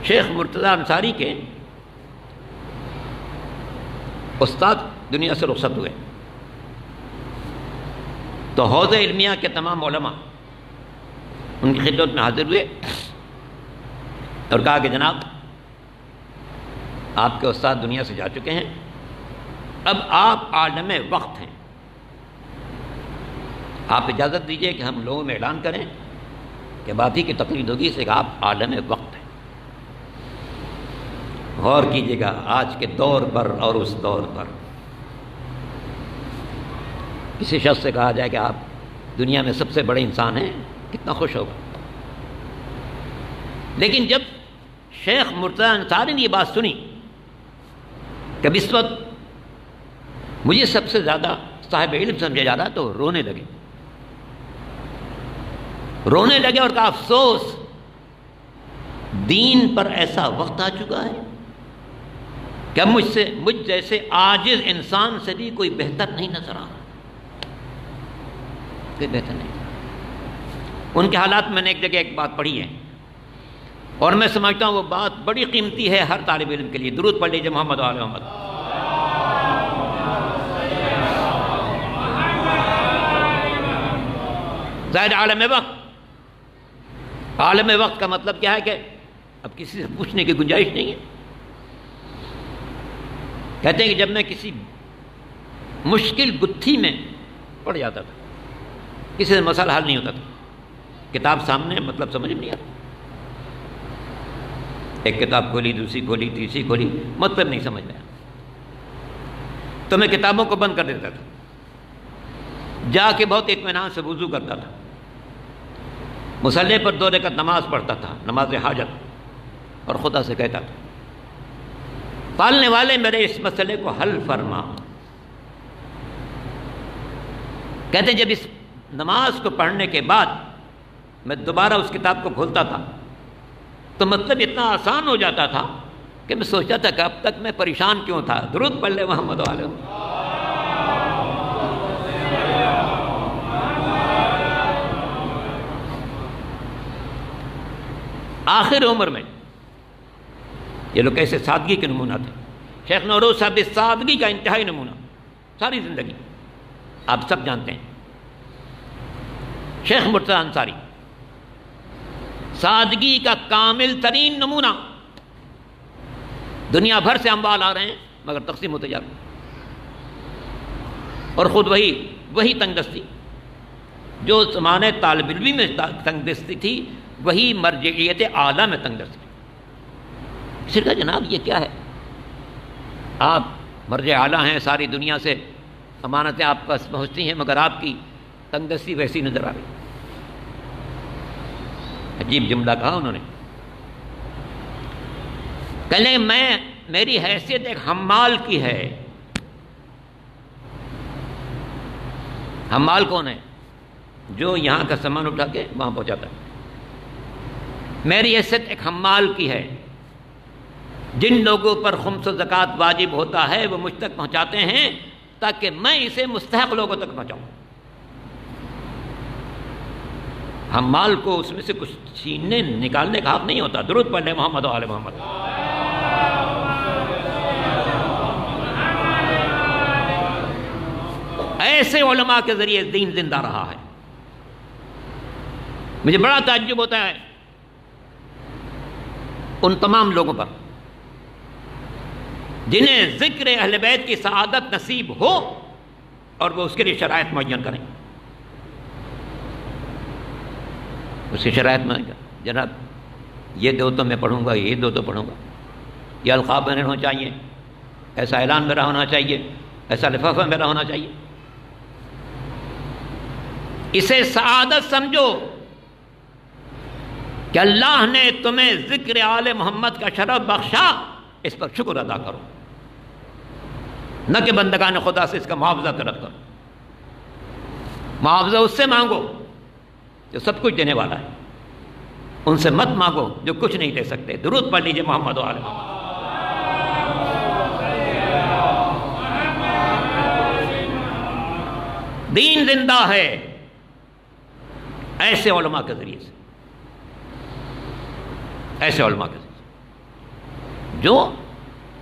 شیخ مرتضی انصاری کے استاد دنیا سے رخصت ہوئے تو حوض علمیہ کے تمام علماء ان کی خدمت میں حاضر ہوئے اور کہا کہ جناب، آپ کے استاد دنیا سے جا چکے ہیں، اب آپ عالم وقت ہیں، آپ اجازت دیجئے کہ ہم لوگوں میں اعلان کریں کہ بات ہی کی تقلید ہوگی سے کہ آپ عالم وقت ہیں. غور کیجئے گا، آج کے دور پر اور اس دور پر کسی شخص سے کہا جائے کہ آپ دنیا میں سب سے بڑے انسان ہیں، کتنا خوش ہوگا. لیکن جب شیخ مرتضی انصاری نے یہ بات سنی کہ اس وقت مجھے سب سے زیادہ صاحب علم سمجھا جا رہا، تو رونے لگے اور کہا افسوس، دین پر ایسا وقت آ چکا ہے کہ مجھ جیسے عاجز انسان سے بھی کوئی بہتر نہیں نظر آ رہا، کوئی بہتر نہیں. ان کے حالات میں نے ایک جگہ ایک بات پڑھی ہے اور میں سمجھتا ہوں وہ بات بڑی قیمتی ہے ہر طالب علم کے لیے. درود پڑھ لیجیے محمد وعلی محمد. ظاہر عالم وقت کا مطلب کیا ہے کہ اب کسی سے پوچھنے کی گنجائش نہیں ہے. کہتے ہیں کہ جب میں کسی مشکل گتھی میں پڑ جاتا تھا، کسی سے مسئلہ حل نہیں ہوتا تھا، کتاب سامنے مطلب سمجھ نہیں آتا، ایک کتاب کھولی، دوسری کھولی، تیسری کھولی، مطلب نہیں سمجھ میں آیا، تو میں کتابوں کو بند کر دیتا تھا، جا کے بہت اطمینان سے وضو کرتا تھا، مصلی پر 2 رکعت نماز پڑھتا تھا، نماز حاجت، اور خدا سے کہتا تھا پالنے والے میرے اس مسئلے کو حل فرما. کہتے جب اس نماز کو پڑھنے کے بعد میں دوبارہ اس کتاب کو کھولتا تھا تو مطلب اتنا آسان ہو جاتا تھا کہ میں سوچتا تھا کہ اب تک میں پریشان کیوں تھا. درود پڑھ لے محمد علیہ. آخر عمر میں یہ لوگ کیسے سادگی کے نمونہ تھے. شیخ نوروز صاحب اس سادگی کا انتہائی نمونہ ساری زندگی آپ سب جانتے ہیں. شیخ مرتضیٰ انصاری سادگی کا کامل ترین نمونہ. دنیا بھر سے اموال آ رہے ہیں مگر تقسیم ہوتے جا رہے ہیں. اور خود وہی تنگ دستی جو زمانے طالب علمی میں تنگ دستی تھی وہی مرجعیت اعلیٰ میں تنگ دستی. پھر کہا جناب یہ کیا ہے؟ آپ مرجع اعلیٰ ہیں, ساری دنیا سے امانتیں آپ پاس پہنچتی ہیں مگر آپ کی تنگ دستی ویسی نظر آ رہی. عجیب جملہ کہا انہوں نے. کہنے میری حیثیت ایک حمال کی ہے. حمال کون ہے؟ جو یہاں کا سامان اٹھا کے وہاں پہنچاتا ہے. میری حیثیت ایک حمال کی ہے. جن لوگوں پر خمس و زکوٰۃ واجب ہوتا ہے وہ مجھ تک پہنچاتے ہیں تاکہ میں اسے مستحق لوگوں تک پہنچاؤں. حمال کو اس میں سے کچھ چھیننے نکالنے کا حق نہیں ہوتا. درود پڑھ لے محمد و آل محمد. ایسے علماء کے ذریعے دین زندہ رہا ہے. مجھے بڑا تعجب ہوتا ہے ان تمام لوگوں پر جنہیں ذکر اہل بیت کی سعادت نصیب ہو اور وہ اس کے لیے شرائط معین کریں. اس کی شرائط میں جناب یہ دو تو میں پڑھوں گا, یہ دو تو پڑھوں گا, یہ القاب میرے ہونا چاہیے, ایسا اعلان میرا ہونا چاہیے, ایسا لفافہ میرا ہونا چاہیے. اسے سعادت سمجھو کہ اللہ نے تمہیں ذکر آل محمد کا شرف بخشا, اس پر شکر ادا کرو, نہ کہ بندگان خدا سے اس کا معاوضہ طلب کرو. معاوضہ اس سے مانگو جو سب کچھ دینے والا ہے, ان سے مت مانگو جو کچھ نہیں دے سکتے. درود پڑھ لیجئے محمد و آل محمد. دین زندہ ہے ایسے علماء کے ذریعے سے, ایسے علماء کے ذریعے جو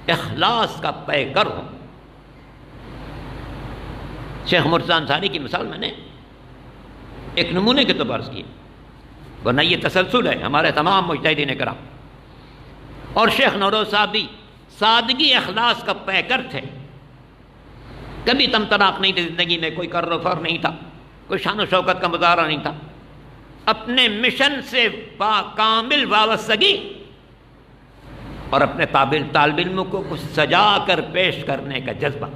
اخلاص کا پیکر ہو. شیخ مرتضیٰ انصاری کی مثال میں نے ایک نمونے کے طور پر عرض کی, ورنہ یہ تسلسل ہے ہمارے تمام مجتہدین کرام. اور شیخ نوروز صاحب بھی سادگی اخلاص کا پیکر تھے. کبھی تم طراق نہیں تھی زندگی میں, کوئی کر و فر نہیں تھا, کوئی شان و شوکت کا مظاہرہ نہیں تھا. اپنے مشن سے کامل وابستگی اور اپنے طالب علموں کو کچھ سجا کر پیش کرنے کا جذبہ,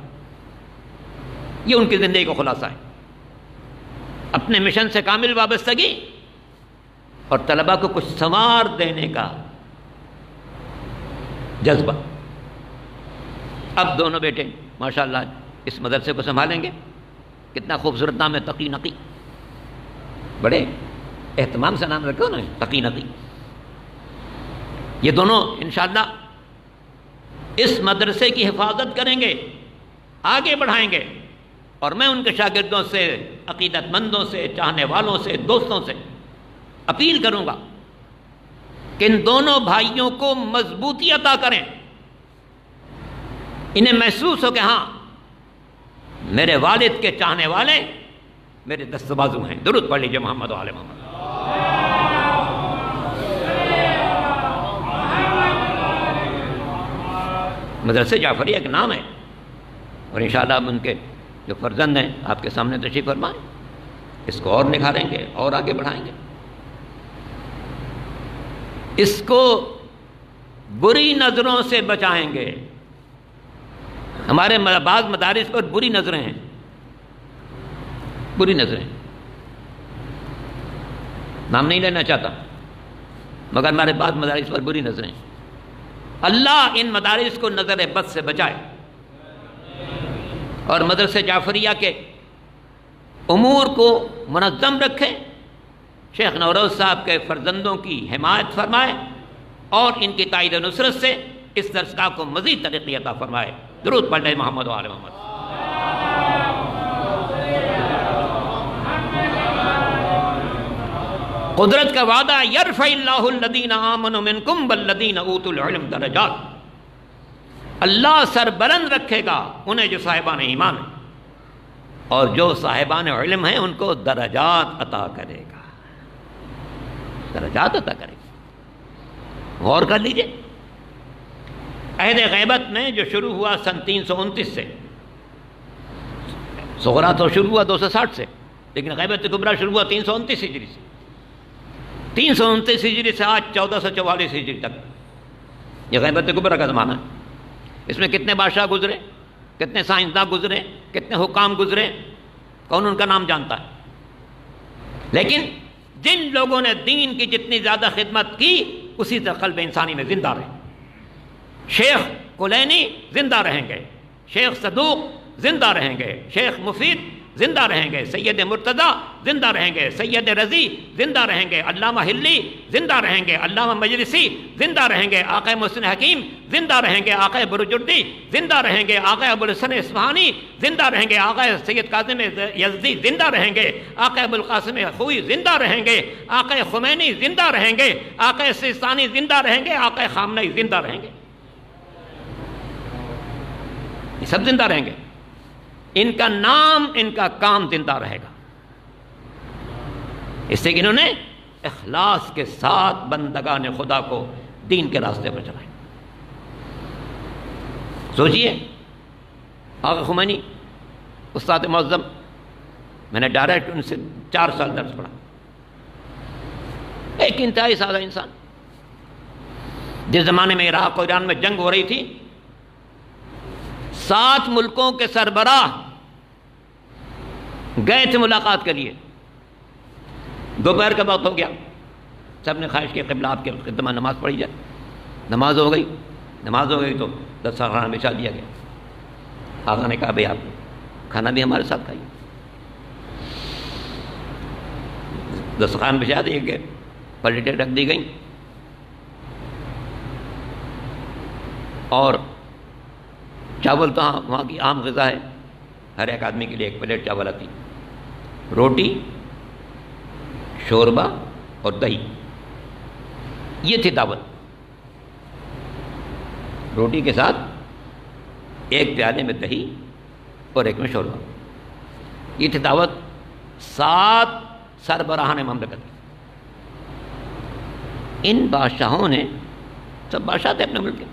یہ ان کی زندگی کا خلاصہ ہے. اپنے مشن سے کامل وابستگی اور طلباء کو کچھ سنوار دینے کا جذبہ. اب دونوں بیٹے ماشاءاللہ اس مدرسے کو سنبھالیں گے. کتنا خوبصورت نام ہے, تقی نقی. بڑے اہتمام سے نام رکھو نا, تقی نقی. یہ دونوں انشاءاللہ اس مدرسے کی حفاظت کریں گے, آگے بڑھائیں گے. اور میں ان کے شاگردوں سے, عقیدت مندوں سے, چاہنے والوں سے, دوستوں سے اپیل کروں گا کہ ان دونوں بھائیوں کو مضبوطی عطا کریں. انہیں محسوس ہو کہ ہاں میرے والد کے چاہنے والے میرے دست بازو ہیں. درود پڑھ لیجیے محمد و آل محمد. مدرسے جعفریہ ایک نام ہے, اور انشاءاللہ اب ان کے جو فرزند ہیں آپ کے سامنے تشریف فرمائیں, اس کو اور نکھاریں گے اور آگے بڑھائیں گے. اس کو بری نظروں سے بچائیں گے. ہمارے بعض مدارس پر بری نظریں ہیں, بری نظریں. نام نہیں لینا چاہتا مگر ہمارے بعض مدارس پر بری نظریں. اللہ ان مدارس کو نظر بد سے بچائے اور مدرسے جعفریہ کے امور کو منظم رکھے. شیخ نوروز صاحب کے فرزندوں کی حمایت فرمائے اور ان کی تائید و نصرت سے اس درسگاہ کو مزید ترقی عطا فرمائے۔ درود پڑھیں محمد و آل محمد۔ قدرت کا وعدہ یرفع اللہ الذین آمنوا منکم والذین اوتوا العلم درجات، اللہ سربلند رکھے گا انہیں جو صاحبان ایمان ہیں، اور جو صاحبان علم ہیں ان کو درجات عطا کرے گا، درجات عطا کرے گا۔ غور کر لیجئے، عہد غیبت میں جو شروع ہوا سن 329 سے، صغرا تو شروع ہوا 260 سے، لیکن غیبت کبریٰ شروع ہوا 329 ہجری سے۔ 329 ہجری سے آج 1444 ہجری تک یہ غیبت کبریٰ کا زمانہ ہے۔ اس میں کتنے بادشاہ گزرے، کتنے سائنسداں گزرے، کتنے حکام گزرے، کون ان کا نام جانتا ہے؟ لیکن جن لوگوں نے دین کی جتنی زیادہ خدمت کی اسی طرح قلب انسانی میں زندہ رہے۔ شیخ کلینی زندہ رہیں گے، شیخ صدوق زندہ رہیں گے، شیخ مفید زندہ رہیں گے، سید مرتضی زندہ رہیں گے، سید رضی زندہ رہیں گے، علامہ ہلی زندہ رہیں گے، علامہ مجلسی زندہ رہیں گے، آقا محسن حکیم زندہ رہیں گے، آقا برجردی زندہ رہیں گے، آقا ابوالحسن اصفہانی زندہ رہیں گے، آقا سید کاظم یزدی زندہ رہیں گے، آقا ابوالقاسم خوئی زندہ رہیں گے، آقا خمینی زندہ رہیں گے، آقا سیستانی زندہ رہیں گے، آقا خامنئی زندہ رہیں گے، یہ سب زندہ رہیں گے۔ ان کا نام، ان کا کام زندہ رہے گا، اس سے کہ انہوں نے اخلاص کے ساتھ بندگان خدا کو دین کے راستے پر چلائے۔ سوچئے آقا خمینی استاد معظم، میں نے ڈائریکٹ ان سے 4 سال درس پڑھا، ایک انتہائی سادہ انسان، جس زمانے میں عراق اور ایران میں جنگ ہو رہی تھی 7 ملکوں کے سربراہ گئے تھے ملاقات کے لیے، دوپہر کا وقت ہو گیا، سب نے خواہش کی قبلہ آپ کے خدمت میں نماز پڑھی جائے، نماز ہو گئی تو دسترخوان بچھا دیا گیا۔ آقا نے کہا بھئی آپ کھانا بھی ہمارے ساتھ کھائیے، دسترخوان بچھا دیے گئے، پلیٹیں رکھ دی گئیں، اور چاول تو وہاں کی عام غذا ہے، ہر ایک آدمی کے لیے 1 پلیٹ چاول آتی، روٹی، شوربہ اور دہی، یہ تھی دعوت۔ روٹی کے ساتھ 1 پیالے میں دہی اور 1 میں شوربہ، یہ تھی دعوت 7 سربراہان مملکت۔ ان بادشاہوں نے، سب بادشاہ تھے اپنے ملک کے،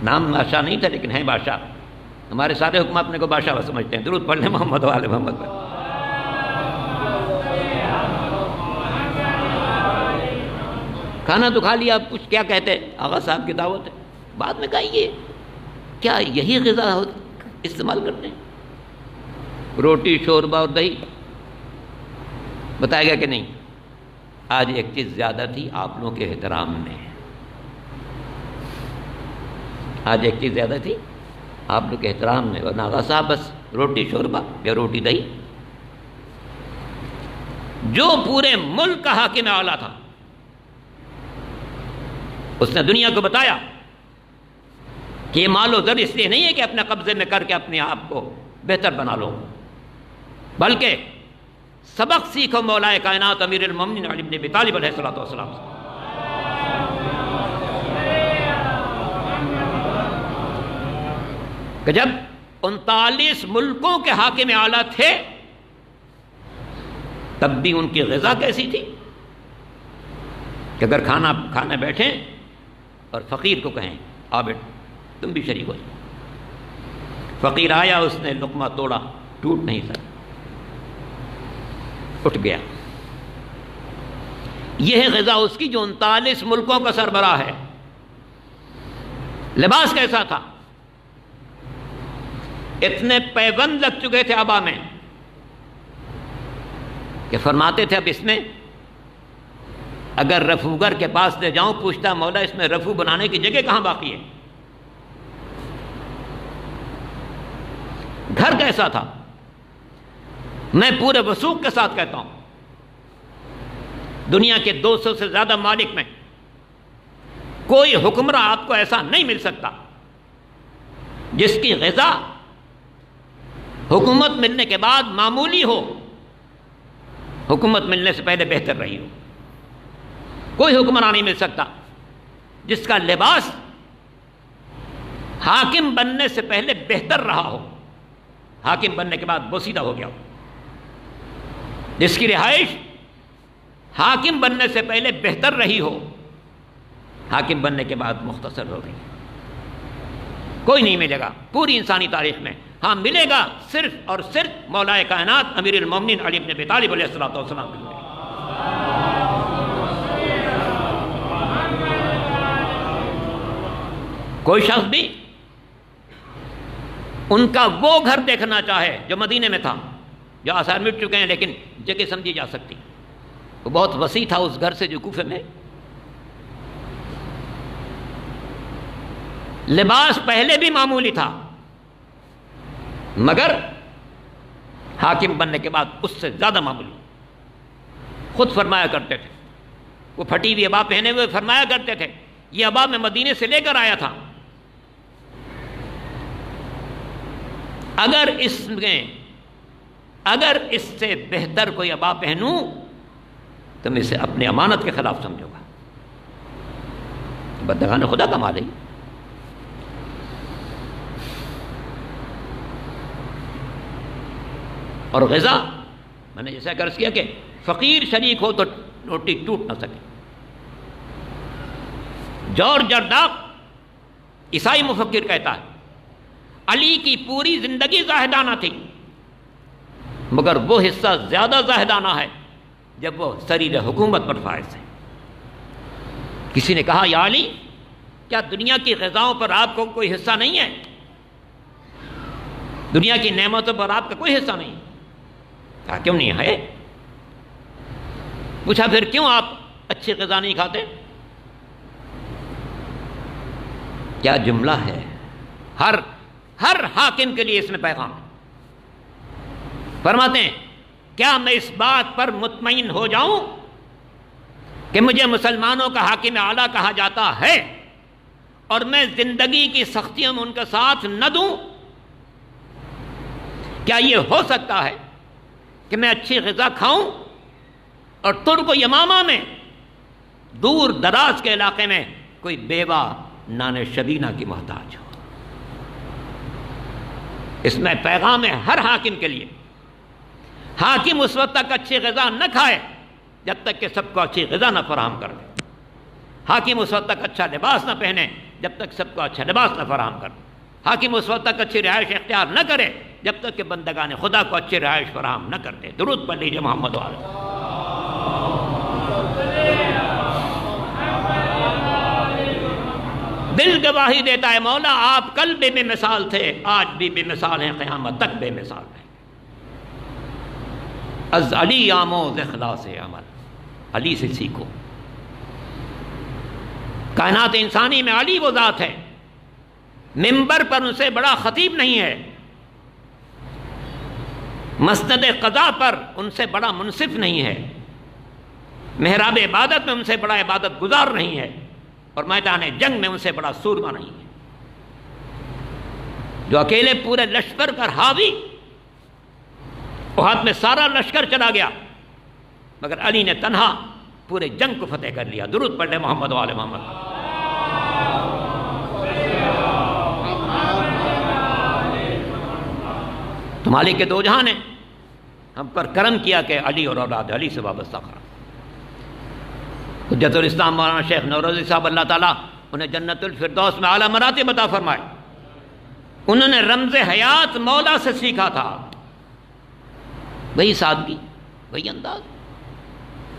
نام بادشاہ نہیں تھا لیکن ہیں بادشاہ، ہمارے سارے حکم اپنے کو بادشاہ سمجھتے ہیں۔ درود پڑھ لیں محمد و آل محمد پر۔ کھانا تو کھا لیا، اب کچھ کیا کہتے ہیں، آغا صاحب کی دعوت ہے، بعد میں کہیے کیا یہی غذا استعمال کرتے ہیں؟ روٹی، شوربہ اور دہی، بتایا گیا کہ نہیں؟ آج ایک چیز زیادہ تھی آپ لوگوں کے احترام میں، آج ایک چیز زیادہ تھی آپ لوگ کے احترام میں، ورنہ آغا صاحب بس روٹی شوربہ یا روٹی دہی۔ جو پورے ملک کا حاکم اعلیٰ تھا، اس نے دنیا کو بتایا کہ یہ مال و زر اس لیے نہیں ہے کہ اپنے قبضے میں کر کے اپنے آپ کو بہتر بنا لو، بلکہ سبق سیکھو مولا کائنات امیر المومنین علی بن ابی طالب علیہ السلام سے۔ کہ جب 39 ملکوں کے حاکم اعلیٰ تھے تب بھی ان کی غذا کیسی تھی کہ اگر کھانا بیٹھیں اور فقیر کو کہیں آ بیٹھ تم بھی شریک ہو جاؤ، فقیر آیا، اس نے لقمہ توڑا، ٹوٹ نہیں سکا، اٹھ گیا۔ یہ ہے غذا اس کی جو 39 ملکوں کا سربراہ ہے۔ لباس کیسا تھا؟ اتنے پیبند لگ چکے تھے ابا میں کہ فرماتے تھے اب اس میں اگر رفوگر کے پاس لے جاؤں، پوچھتا مولا اس میں رفو بنانے کی جگہ کہاں باقی ہے؟ گھر کیسا تھا؟ میں پورے وثوق کے ساتھ کہتا ہوں دنیا کے 200 سے زیادہ مالک میں کوئی حکمراں آپ کو ایسا نہیں مل سکتا جس کی غذا حکومت ملنے کے بعد معمولی ہو، حکومت ملنے سے پہلے بہتر رہی ہو۔ کوئی حکمراں نہیں مل سکتا جس کا لباس حاکم بننے سے پہلے بہتر رہا ہو، حاکم بننے کے بعد بوسیدہ ہو گیا ہو، جس کی رہائش حاکم بننے سے پہلے بہتر رہی ہو، حاکم بننے کے بعد مختصر ہو گئی۔ کوئی نہیں ملے گا پوری انسانی تاریخ میں۔ ہاں ملے گا صرف اور صرف مولا کائنات امیر المومنین علی بن ابی طالب علیہ السلام کے لیے۔ کوئی شخص بھی ان کا وہ گھر دیکھنا چاہے جو مدینے میں تھا، جو آثار مٹ چکے ہیں لیکن جگہ سمجھی جا سکتی، وہ بہت وسیع تھا اس گھر سے جو کوفے میں۔ لباس پہلے بھی معمولی تھا مگر حاکم بننے کے بعد اس سے زیادہ معمولی۔ خود فرمایا کرتے تھے، وہ پھٹی ہوئی ابا پہنے ہوئے فرمایا کرتے تھے یہ ابا میں مدینے سے لے کر آیا تھا، اگر اس سے بہتر کوئی ابا پہنوں تو میں اسے اپنی امانت کے خلاف سمجھوں گا۔ بندگان خدا کما لیں۔ اور غذا میں نے جیسا عرض کیا کہ فقیر شریک ہو تو روٹی ٹوٹ نہ سکے۔ جارج جرداق عیسائی مفکر کہتا ہے علی کی پوری زندگی زاہدانہ تھی مگر وہ حصہ زیادہ زاہدانہ ہے جب وہ سریر حکومت پر فائز ہے۔ کسی نے کہا یا علی کیا دنیا کی غذاؤں پر آپ کو کوئی حصہ نہیں ہے؟ دنیا کی نعمتوں پر آپ کا کوئی حصہ نہیں؟ کہا کیوں نہیں ہے؟ پوچھا پھر کیوں آپ اچھی غذا نہیں کھاتے؟ کیا جملہ ہے! ہر حاکم کے لیے اس میں پیغام ہے۔ فرماتے ہیں کیا میں اس بات پر مطمئن ہو جاؤں کہ مجھے مسلمانوں کا حاکم اعلیٰ کہا جاتا ہے اور میں زندگی کی سختیوں میں ان کا ساتھ نہ دوں؟ کیا یہ ہو سکتا ہے کہ میں اچھی غذا کھاؤں اور ترک و یمامہ میں دور دراز کے علاقے میں کوئی بیوہ نان شبینہ کی محتاج ہو؟ اس میں پیغام ہے ہر حاکم کے لیے۔ حاکم اس وقت تک اچھی غذا نہ کھائے جب تک کہ سب کو اچھی غذا نہ فراہم کر دے۔ حاکم اس وقت تک اچھا لباس نہ پہنے جب تک سب کو اچھا لباس نہ فراہم کر دے۔ حاکم اس وقت تک اچھی رہائش اختیار نہ کرے جب تک کہ بندگان خدا کو اچھی رہائش فراہم نہ کرتے۔ درود پڑھ لیجیے محمد والے۔ دل گواہی دیتا ہے مولا آپ کل بھی بے مثال تھے، آج بھی بے مثال ہیں، قیامت تک بے مثال ہیں۔ از علی آموز اخلاص عمل، علی سے سیکھو۔ کائنات انسانی میں علی وہ ذات ہے، منبر پر ان سے بڑا خطیب نہیں ہے، مسند قضا پر ان سے بڑا منصف نہیں ہے، محراب عبادت میں ان سے بڑا عبادت گزار نہیں ہے، اور میدان جنگ میں ان سے بڑا سورما نہیں ہے۔ جو اکیلے پورے لشکر پر حاوی، احد میں سارا لشکر چلا گیا مگر علی نے تنہا پورے جنگ کو فتح کر لیا۔ درود پڑھ لے محمد وآل محمد۔ تو مالک کے دو جہاں نے ہم پر کرم کیا کہ علی اور اولاد علی سے وابستہ کرا۔ حجت الاسلام مولانا شیخ نوروزی صاحب اللہ تعالیٰ انہیں جنت الفردوس میں اعلیٰ مراتب عطا فرمائے۔ انہوں نے رمز حیات مولا سے سیکھا تھا، وہی سادگی، وہی انداز،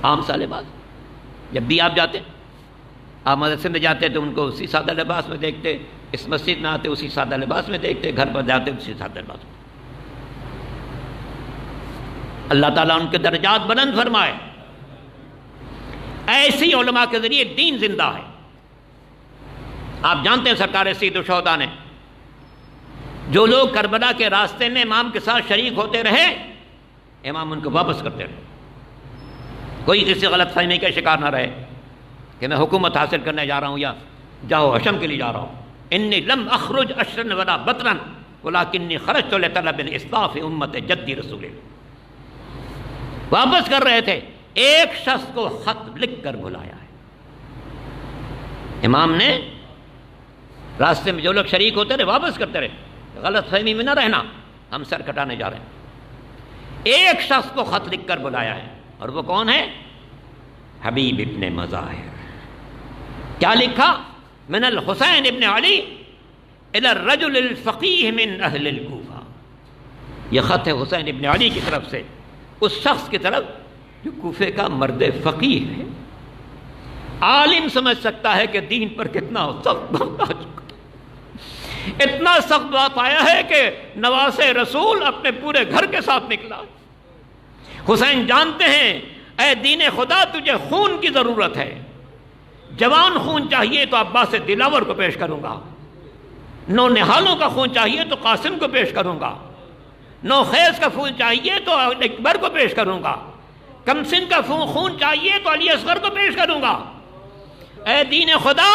عام سا لباس۔ جب بھی آپ جاتے، آپ مدرسے میں جاتے تو ان کو اسی سادہ لباس میں دیکھتے، اس مسجد میں آتے اسی سادہ لباس میں دیکھتے، گھر پر جاتے اسی سادہ لباس میں۔ اللہ تعالیٰ ان کے درجات بلند فرمائے۔ ایسی علماء کے ذریعے دین زندہ ہے۔ آپ جانتے ہیں سرکار سید الشہداء نے جو لوگ کربلا کے راستے میں امام کے ساتھ شریک ہوتے رہے، امام ان کو واپس کرتے رہے۔ کوئی کسی غلط فہمی کا شکار نہ رہے کہ میں حکومت حاصل کرنے جا رہا ہوں یا جاؤ حشم کے لیے جا رہا ہوں، انی لم اخرج اشرا ولا بطرا ولکنی خرجت لطلب الاصلاح فی امت جدی رسول اللہ۔ واپس کر رہے تھے، ایک شخص کو خط لکھ کر بلایا ہے۔ امام نے راستے میں جو لوگ شریک ہوتے رہے واپس کرتے رہے، غلط فہمی میں نہ رہنا، ہم سر کٹانے جا رہے ہیں۔ ایک شخص کو خط لکھ کر بلایا ہے، اور وہ کون ہے؟ حبیب ابن مظاہر۔ کیا لکھا؟ من الحسین ابن علی الی الرجل الفقیہ من اہل الکوفہ۔ یہ خط ہے حسین ابن علی کی طرف سے اس شخص کی طرف جو کوفے کا مرد فقیہ ہے۔ عالم سمجھ سکتا ہے کہ دین پر کتنا سخت وقت آ چکا، اتنا سخت وقت آیا ہے کہ نواز رسول اپنے پورے گھر کے ساتھ نکلا۔ حسین جانتے ہیں اے دین خدا تجھے خون کی ضرورت ہے، جوان خون چاہیے تو عباس دلاور کو پیش کروں گا، نو نہالوں کا خون چاہیے تو قاسم کو پیش کروں گا، نو خیز کا خون چاہیے تو اکبر کو پیش کروں گا، کمسن کا خون چاہیے تو علی اصغر کو پیش کروں گا۔ اے دین خدا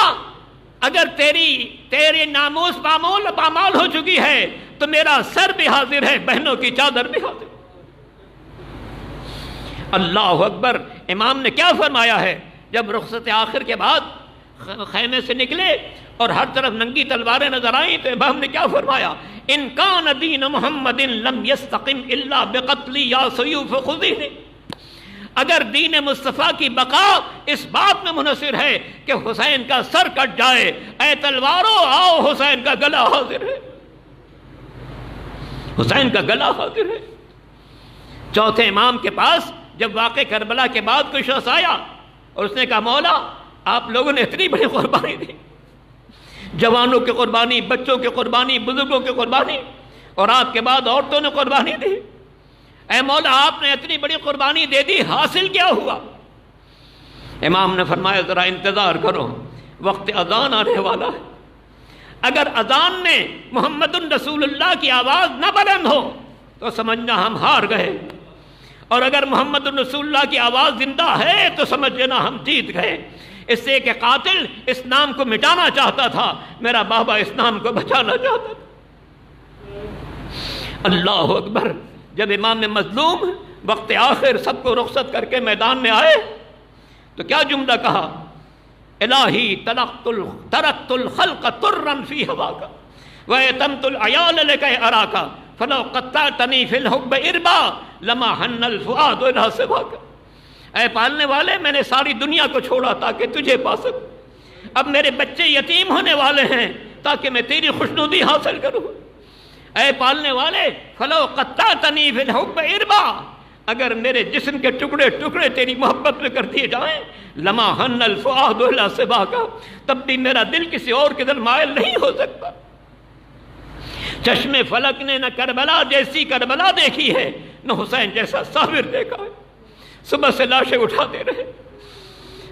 اگر تیری ناموس پامال ہو چکی ہے تو میرا سر بھی حاضر ہے، بہنوں کی چادر بھی حاضر۔ اللہ اکبر۔ امام نے کیا فرمایا ہے جب رخصت آخر کے بعد خیمے سے نکلے اور ہر طرف ننگی تلواریں نظر آئیں تو امام نے کیا فرمایا؟ ان کان دین محمد لم یستقم الا بقتلی یا سیوف خذیہ۔ اگر دین مصطفیٰ کی بقا اس بات میں منحصر ہے کہ حسین کا سر کٹ جائے، اے تلواروں آؤ حسین کا گلا حاضر ہے، حسین کا گلا حاضر ہے۔ چوتھے امام کے پاس جب واقع کربلا کے بعد کوئی شخص آیا اور اس نے کہا مولا آپ لوگوں نے اتنی بڑی قربانی دی، جوانوں کی قربانی، بچوں کی قربانی، بزرگوں کی قربانی، اور آپ کے بعد عورتوں نے قربانی دی، اے مولا آپ نے اتنی بڑی قربانی دے دی، حاصل کیا ہوا؟ امام نے فرمایا ذرا انتظار کرو، وقت اذان آنے والا ہے۔ اگر اذان میں محمد رسول اللہ کی آواز نہ بلند ہو تو سمجھنا ہم ہار گئے، اور اگر محمد رسول اللہ کی آواز زندہ ہے تو سمجھ لینا ہم جیت گئے۔ اس سے کہ قاتل اس نام کو مٹانا چاہتا تھا، میرا بابا اس نام کو بچانا چاہتا تھا۔ اللہ اکبر۔ جب امام مظلوم وقت آخر سب کو رخصت کر کے میدان میں آئے تو کیا جملہ کہا؟ الہی ترکت الخلق ترا فی ہواک واتمت العیال لکی اراک فلو قطعتنی فی الحب اربا لما حن الفؤاد الی سواک۔ اے پالنے والے میں نے ساری دنیا کو چھوڑا تاکہ تجھے پا سکوں، اب میرے بچے یتیم ہونے والے ہیں تاکہ میں تیری خوشنودی حاصل کروں۔ اے پالنے والے فلو قطعتنی فی الحب اربا، اگر میرے جسم کے ٹکڑے ٹکڑے تیری محبت میں کر دیے جائیں، لما حن الفؤاد الی سواک، تب بھی میرا دل کسی اور کی طرف مائل نہیں ہو سکتا۔ چشم فلک نے نہ کربلا جیسی کربلا دیکھی ہے، نہ حسین جیسا صابر دیکھا ہے۔ صبح سے لاشیں اٹھاتے رہے،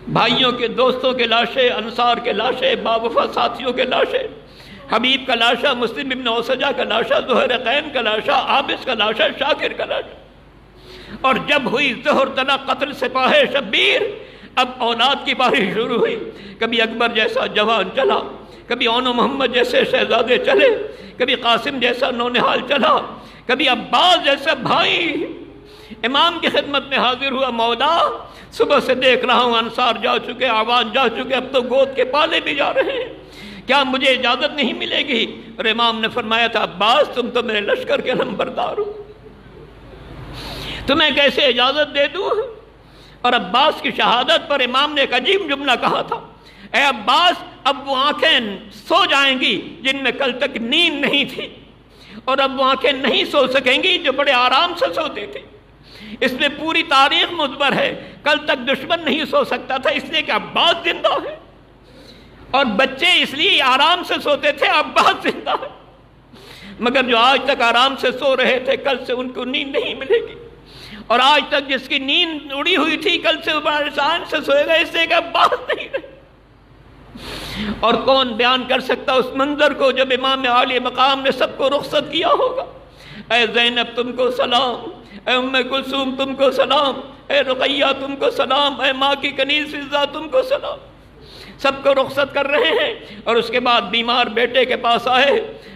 بھائیوں کے دوستوں کے لاشیں، انصار کے لاشیں، باوفا ساتھیوں کے لاشیں، حبیب کا لاشا، مسلم ابن اوسجہ کا لاشا، زہر قین کا لاشا، عابس کا لاشا، شاکر کا لاشا۔ اور جب ہوئی ظہر طلع قتل سپاہ شبیر، اب اولاد کی بارش شروع ہوئی۔ کبھی اکبر جیسا جوان چلا، کبھی اونو محمد جیسے شہزادے چلے، کبھی قاسم جیسا نونہال چلا، کبھی عباس جیسا بھائی امام کی خدمت میں حاضر ہوا۔ مولا صبح سے دیکھ رہا ہوں انصار جا چکے، آوان جا چکے، اب تو گود کے پالے بھی جا رہے ہیں، کیا مجھے اجازت نہیں ملے گی؟ اور امام نے فرمایا تھا عباس تم تو میرے لشکر کے نمبردار ہو، تمہیں کیسے اجازت دے دوں؟ اور عباس کی شہادت پر امام نے ایک عجیب جملہ کہا تھا، اے عباس اب وہ آنکھیں سو جائیں گی جن میں کل تک نیند نہیں تھی، اور اب وہ آنکھیں نہیں سو سکیں گی جو بڑے آرام سے سوتے تھے۔ اس میں پوری تاریخ مضبر ہے، کل تک دشمن نہیں سو سکتا تھا اس لیے کہ عباس زندہ ہے، اور بچے اس لیے آرام سے سوتے تھے، عباس زندہ ہے۔ مگر جو آج تک آرام سے سو رہے تھے کل سے ان کو نیند نہیں ملے گی، اور آج تک جس کی نیند اڑی ہوئی تھی کل سے آسان سے سوئے گا اس لیے کہ عباس نہیں رہے۔ اور کون بیان کر سکتا اس منظر کو جب امام عالی مقام نے سب کو رخصت کیا ہوگا؟ اے زینب تم کو سلام، اے ام کلثوم تم کو سلام، اے رقیہ تم کو سلام، اے ماں کی کنیز فضہ تم کو سلام۔ سب کو رخصت کر رہے ہیں، اور اس کے بعد بیمار بیٹے کے پاس آئے،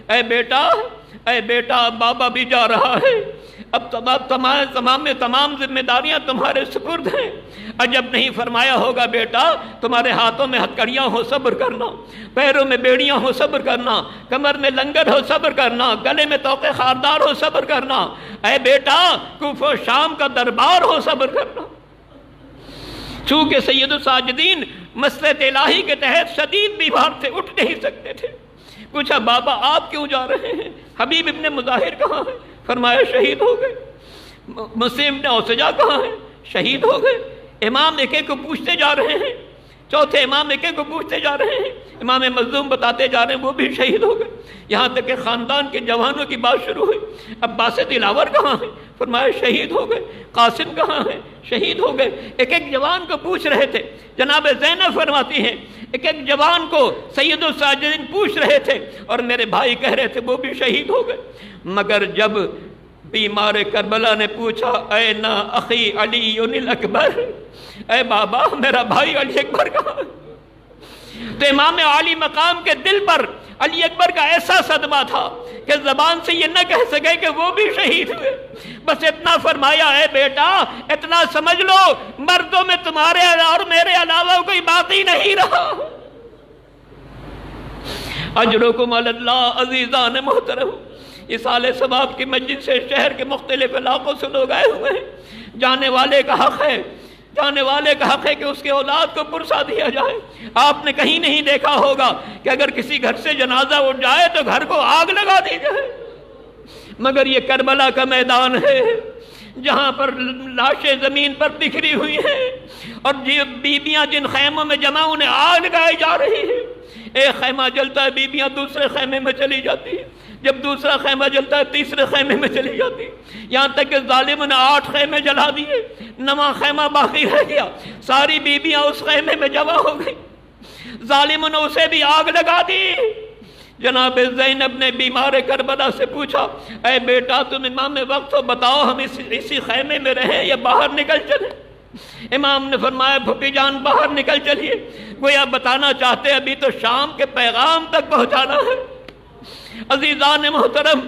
اے بیٹا بابا بھی جا رہا ہے، اب تمام ذمہ داریاں تمہارے سپرد ہیں، عجب نہیں فرمایا ہوگا بیٹا تمہارے ہاتھوں میں ہتکڑیاں ہو صبر کرنا، پیروں میں بیڑیاں ہو صبر کرنا، کمر میں لنگر ہو صبر کرنا، گلے میں توقے خاردار ہو صبر کرنا، اے بیٹا کوفہ و شام کا دربار ہو صبر کرنا۔ چونکہ سید الساجدین مصلحت الہی کے تحت شدید بیمار تھے، اٹھ نہیں سکتے تھے، پوچھا بابا آپ کیوں جا رہے ہیں؟ حبیب ابن مظاہر کہاں ہے؟ فرمایا شہید ہو گئے۔ مسلم ابن اوسجہ کہاں ہے؟ شہید ہو گئے۔ امام ایک ایک کو پوچھتے جا رہے ہیں، چوتھے امام ایک ایک کو پوچھتے جا رہے ہیں، امام مظلوم بتاتے جا رہے ہیں وہ بھی شہید ہو گئے، یہاں تک کہ خاندان کے جوانوں کی بات شروع ہوئی، عباس دلاور کہاں ہے؟ فرمایا شہید ہو گئے۔ قاسم کہاں ہے؟ شہید ہو گئے۔ ایک ایک جوان کو پوچھ رہے تھے، جناب زینب فرماتی ہیں ایک ایک جوان کو سید الساجدین پوچھ رہے تھے اور میرے بھائی کہہ رہے تھے وہ بھی شہید ہو گئے، مگر جب بیمار کربلا نے پوچھا اے نا اخی علی الاکبر، اے بابا میرا بھائی علی اکبر کہاں؟ تو امام عالی مقام کے دل پر علی اکبر کا ایسا صدمہ تھا کہ زبان سے یہ نہ کہہ سکے کہ وہ بھی شہید ہوئے، بس اتنا فرمایا اے بیٹا اتنا سمجھ لو مردوں میں تمہارے اور میرے علاوہ کوئی باقی نہیں رہا۔ اجرکم علی اللہ عزیزان محترم، اس سال ثواب کی مجلس سے شہر کے مختلف علاقوں سے لوگ آئے ہوئے ہیں، جانے والے کا حق ہے، جانے والے کا حق ہے کہ اس کے اولاد کو پرسا دیا جائے۔ آپ نے کہیں نہیں دیکھا ہوگا کہ اگر کسی گھر سے جنازہ اٹھ جائے تو گھر کو آگ لگا دی جائے، مگر یہ کربلا کا میدان ہے جہاں پر لاشیں زمین پر بکھری ہوئی ہیں اور بیبیاں جن خیموں میں جمع انہیں آگ لگائی جا رہی ہے۔ ایک خیمہ جلتا ہے بیبیاں دوسرے خیمے میں چلی جاتی ہیں، جب دوسرا خیمہ جلتا ہے تیسرے خیمے میں چلی جاتی ہے، یہاں تک کہ ظالم نے 8 خیمے جلا دیے، 9واں خیمہ باقی رہ گیا، ساری بیبیاں اس خیمے میں جمع ہو گئی، ظالم نے اسے بھی آگ لگا دی۔ جناب زینب نے بیمار کربلا سے پوچھا اے بیٹا تم امام وقت ہو، بتاؤ ہم اسی خیمے میں رہیں یا باہر نکل چلیں؟ امام نے فرمایا پھپھی جان باہر نکل چلیے، گویا بتانا چاہتے ابھی تو شام کے پیغام تک پہنچانا ہے۔ عزیزان محترم،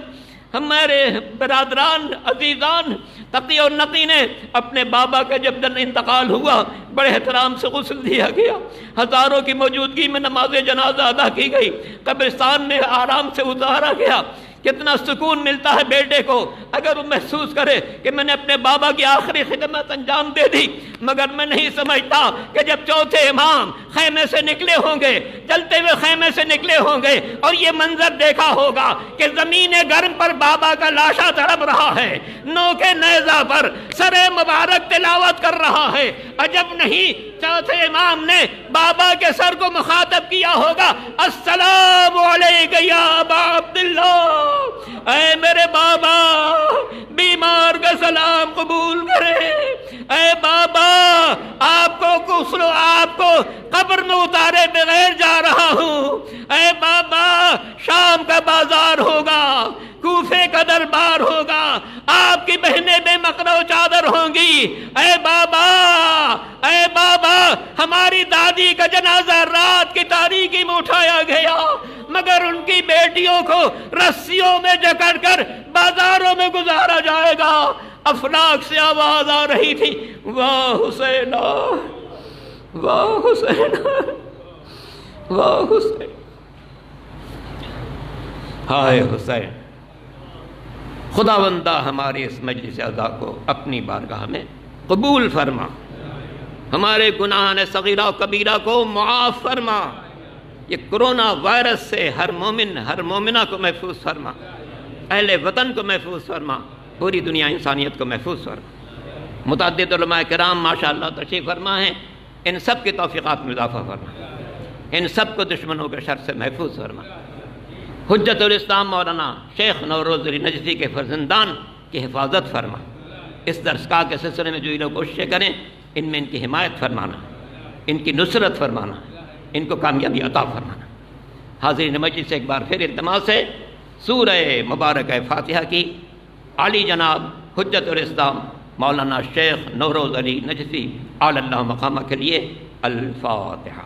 ہمارے برادران عزیزان، تقی اور نقی نے اپنے بابا کا جب انتقال ہوا بڑے احترام سے غسل دیا گیا، ہزاروں کی موجودگی میں نماز جنازہ ادا کی گئی، قبرستان میں آرام سے اتارا گیا۔ کتنا سکون ملتا ہے بیٹے کو اگر وہ محسوس کرے کہ میں نے اپنے بابا کی آخری خدمت انجام دے دی، مگر میں نہیں سمجھتا کہ جب چوتھے امام خیمے سے نکلے ہوں گے، چلتے ہوئے خیمے سے نکلے ہوں گے اور یہ منظر دیکھا ہوگا کہ زمین گرم پر بابا کا لاشا تڑپ رہا ہے، نوکے نیزہ پر سر مبارک تلاوت کر رہا ہے، عجب نہیں چوتھے امام نے بابا کے سر کو مخاطب کیا ہوگا السلام علیکم یا ابا عبداللہ، اے میرے بابا بیمار کا سلام قبول کرے، اے بابا آپ کو قبر میں اتارے بغیر جا رہا ہوں، اے بابا شام کا بازار ہوگا، کوفے کا دربار ہوگا، آپ کی بہنیں بے مقرع و چادر ہوں گی، اے بابا ہماری دادی کا جنازہ رات کی تاریکی میں اٹھایا گیا، مگر ان کی بیٹیوں کو رسیوں میں جکڑ کر بازاروں میں گزارا جائے گا۔ افلاک سے آواز آ رہی تھی واہ حسین واہ حسین واہ حسین، ہائے حسین۔ خداوندہ ہماری اس مجلس عزا کو اپنی بارگاہ میں قبول فرما، ہمارے گناہان صغیرہ و کبیرہ کو معاف فرما، یہ کرونا وائرس سے ہر مومن ہر مومنہ کو محفوظ فرما، اہل وطن کو محفوظ فرما، پوری دنیا انسانیت کو محفوظ فرما۔ متعدد علماء کرام ماشاءاللہ تشریف فرما ہیں، ان سب کی توفیقات میں اضافہ فرما، ان سب کو دشمنوں کے شر سے محفوظ فرما۔ حجت الاسلام مولانا شیخ نوروز علی نجفی کے فرزندان کی حفاظت فرما، اس درسگاہ کے سلسلے میں جو لوگ کوششیں کریں ان میں ان کی حمایت فرمانا، ان کی نصرت فرمانا، ان کو کامیابی عطا فرمانا۔ حاضرین مجلس سے ایک بار پھر التماس ہے سورہ مبارکہ فاتحہ کی عالی جناب حجت الاسلام مولانا شیخ نوروز علی نجفی علی اللہ مقامہ کے لیے الفاتحہ۔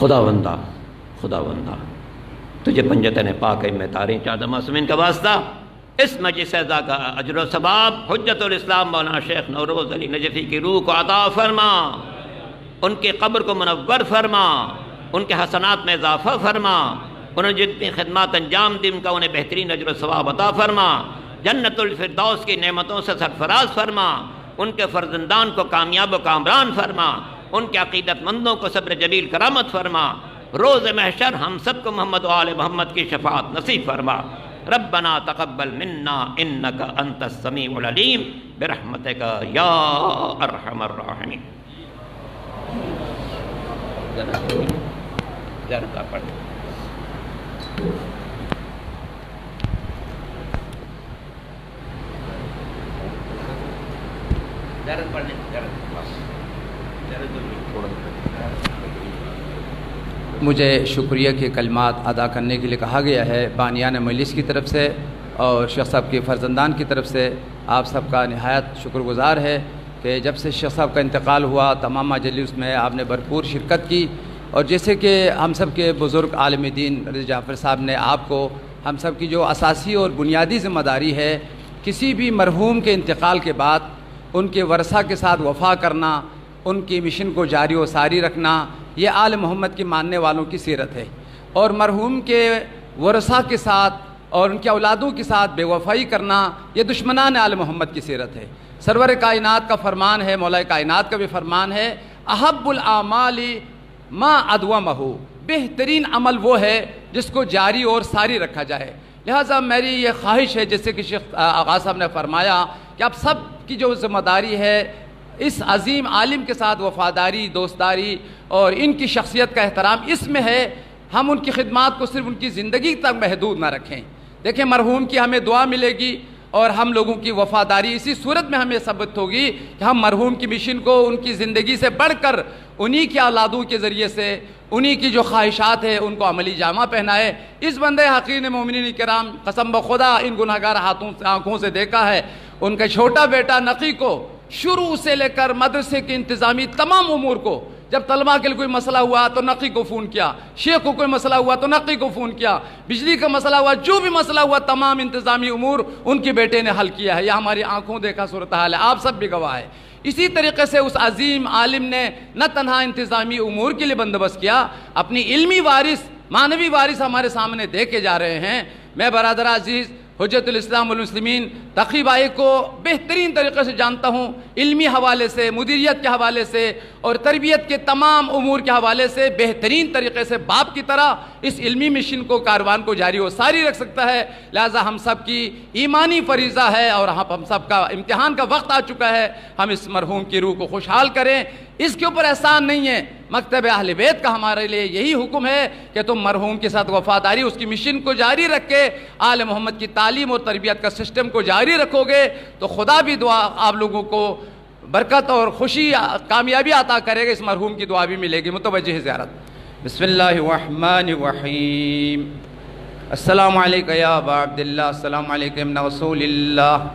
خدا بندہ تجھے پنجتن پاک میں تاریں چادہ معصومین کا واسطہ اس مجلس اعزا کا اجر و ثواب حجت الاسلام مولانا شیخ نوروز علی نجفی کی روح کو عطا فرما، ان کی قبر کو منور فرما، ان کے حسنات میں اضافہ فرما، انہوں نے جتنی خدمات انجام دی ان کا انہیں بہترین اجر و ثواب عطا فرما، جنت الفردوس کی نعمتوں سے سرفراز فرما، ان کے فرزندان کو کامیاب و کامران فرما، ان کے عقیدت مندوں کو صبر جلیل کرامت فرما، روز محشر ہم سب کو محمد و آل محمد کی شفاعت نصیب فرما۔ ربنا تقبل منا انک انت السمیع العلیم برحمتک یا ارحم الراحمین۔ مجھے شکریہ کے کلمات ادا کرنے کے لیے کہا گیا ہے بانیان مجلس کی طرف سے اور شیخ صاحب کے فرزندان کی طرف سے۔ آپ سب کا نہایت شکر گزار ہے کہ جب سے شیخ صاحب کا انتقال ہوا تمام مجلس میں آپ نے بھرپور شرکت کی، اور جیسے کہ ہم سب کے بزرگ عالم دین رضا جعفر صاحب نے آپ کو ہم سب کی جو اساسی اور بنیادی ذمہ داری ہے کسی بھی مرحوم کے انتقال کے بعد ان کے ورثہ کے ساتھ وفا کرنا، ان کی مشن کو جاری و ساری رکھنا، یہ آل محمد کی ماننے والوں کی سیرت ہے، اور مرحوم کے ورثہ کے ساتھ اور ان کے اولادوں کے ساتھ بے وفائی کرنا یہ دشمنان آل محمد کی سیرت ہے۔ سرور کائنات کا فرمان ہے، مولا کائنات کا بھی فرمان ہے، احب الاعمال ما ادومہ، بہترین عمل وہ ہے جس کو جاری اور ساری رکھا جائے۔ لہٰذا میری یہ خواہش ہے جیسے کہ شیخ آغا صاحب نے فرمایا کہ آپ سب کی جو ذمہ داری ہے اس عظیم عالم کے ساتھ وفاداری، دوستداری اور ان کی شخصیت کا احترام اس میں ہے، ہم ان کی خدمات کو صرف ان کی زندگی تک محدود نہ رکھیں۔ دیکھیں مرحوم کی ہمیں دعا ملے گی اور ہم لوگوں کی وفاداری اسی صورت میں ہمیں ثابت ہوگی کہ ہم مرحوم کی مشن کو ان کی زندگی سے بڑھ کر انہی کے اولادوں کے ذریعے سے انہی کی جو خواہشات ہیں ان کو عملی جامہ پہنائے۔ اس بندے حقیر نے مومنین کرام قسم بخدا ان گناہگار آنکھوں سے دیکھا ہے، ان کا چھوٹا بیٹا نقی کو شروع سے لے کر مدرسے کے انتظامی تمام امور کو، جب طلبہ کے لیے کوئی مسئلہ ہوا تو نقی کو فون کیا، شیخ کو کوئی مسئلہ ہوا تو نقی کو فون کیا، بجلی کا مسئلہ ہوا، جو بھی مسئلہ ہوا تمام انتظامی امور ان کے بیٹے نے حل کیا ہے۔ یہ ہماری آنکھوں دیکھا صورتحال ہے، آپ سب بھی گواہ ہے۔ اسی طریقے سے اس عظیم عالم نے نہ تنہا انتظامی امور کے لیے بندوبست کیا، اپنی علمی وارث، معنوی وارث ہمارے سامنے دے کے جا رہے ہیں۔ میں برادر عزیز حجت الاسلام والمسلمین تقی بھائی کو بہترین طریقے سے جانتا ہوں، علمی حوالے سے، مدیریت کے حوالے سے اور تربیت کے تمام امور کے حوالے سے بہترین طریقے سے باپ کی طرح اس علمی مشن کو، کاروان کو جاری و ساری رکھ سکتا ہے۔ لہٰذا ہم سب کی ایمانی فریضہ ہے اور ہم سب کا امتحان کا وقت آ چکا ہے، ہم اس مرحوم کی روح کو خوشحال کریں۔ اس کے اوپر احسان نہیں ہے، مکتب اہل بیت کا ہمارے لیے یہی حکم ہے کہ تم مرحوم کے ساتھ وفاداری، اس کی مشن کو جاری رکھ کے آل محمد کی تعلیم اور تربیت کا سسٹم کو جاری رکھو گے تو خدا بھی دعا آپ لوگوں کو برکت اور خوشی، کامیابی عطا کرے گا، اس مرحوم کی دعا بھی ملے گی۔ متوجہ زیارت۔ بسم اللہ الرحمن الرحیم۔ السلام علیکم یا ابا عبداللہ، السلام علیکم ابن رسول اللہ،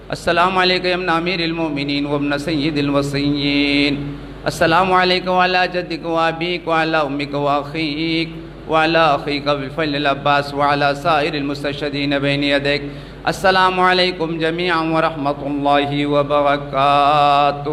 السلام علیکم ابن امیر المؤمنین وابن سید الوصیین، السلام علیکم وعلی جدک وابیک وعلی امک واخیک وعلی اخیک بالفضل العباس وعلی سائر المستشہدین بین یدک، السلام علیکم جمیعا ورحمۃ اللہ وبرکاتہ۔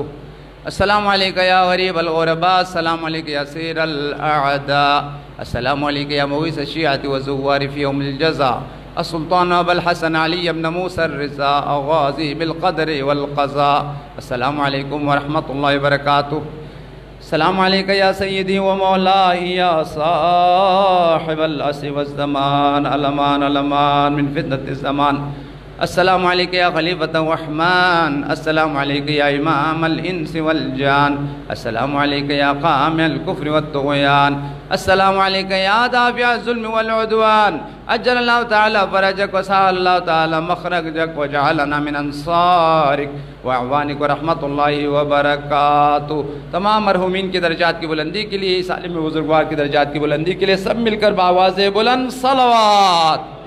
السلام علیکم یا غریب الغرباء، السلام علیکم یا سیر الاعداء، السلام علیکم یا مویس الشیعۃ وزوار فی یوم الجزا، السلطان ابو الحسن علی ابن موسیٰ الرضا غازی بالقدر والقضاء، السلام علیکم ورحمۃ اللہ وبرکاتہ۔ السلام علیکم یا سیدی و مولائی یا صاحب العصر والزمان، الامان الامان من فتنة الزمان، السلام علیکم یا خلیفۃ الرحمن، السلام علیکم یا امام الانس والجان، السلام علیکم یا قامع الکفر والطغیان، السلام علیکم یا دافع الظلم والعدوان، اجل اللہ تعالی فرجک وسہل اللہ تعالی مخرجک وجعلنا من انصارک واعوانک ورحمۃ اللہ وبرکاتہ۔ تمام مرحومین کی درجات کی بلندی کے لیے، اس عالم بزرگوار کی درجات کی بلندی کے لیے سب مل کر بآواز بلند صلوات۔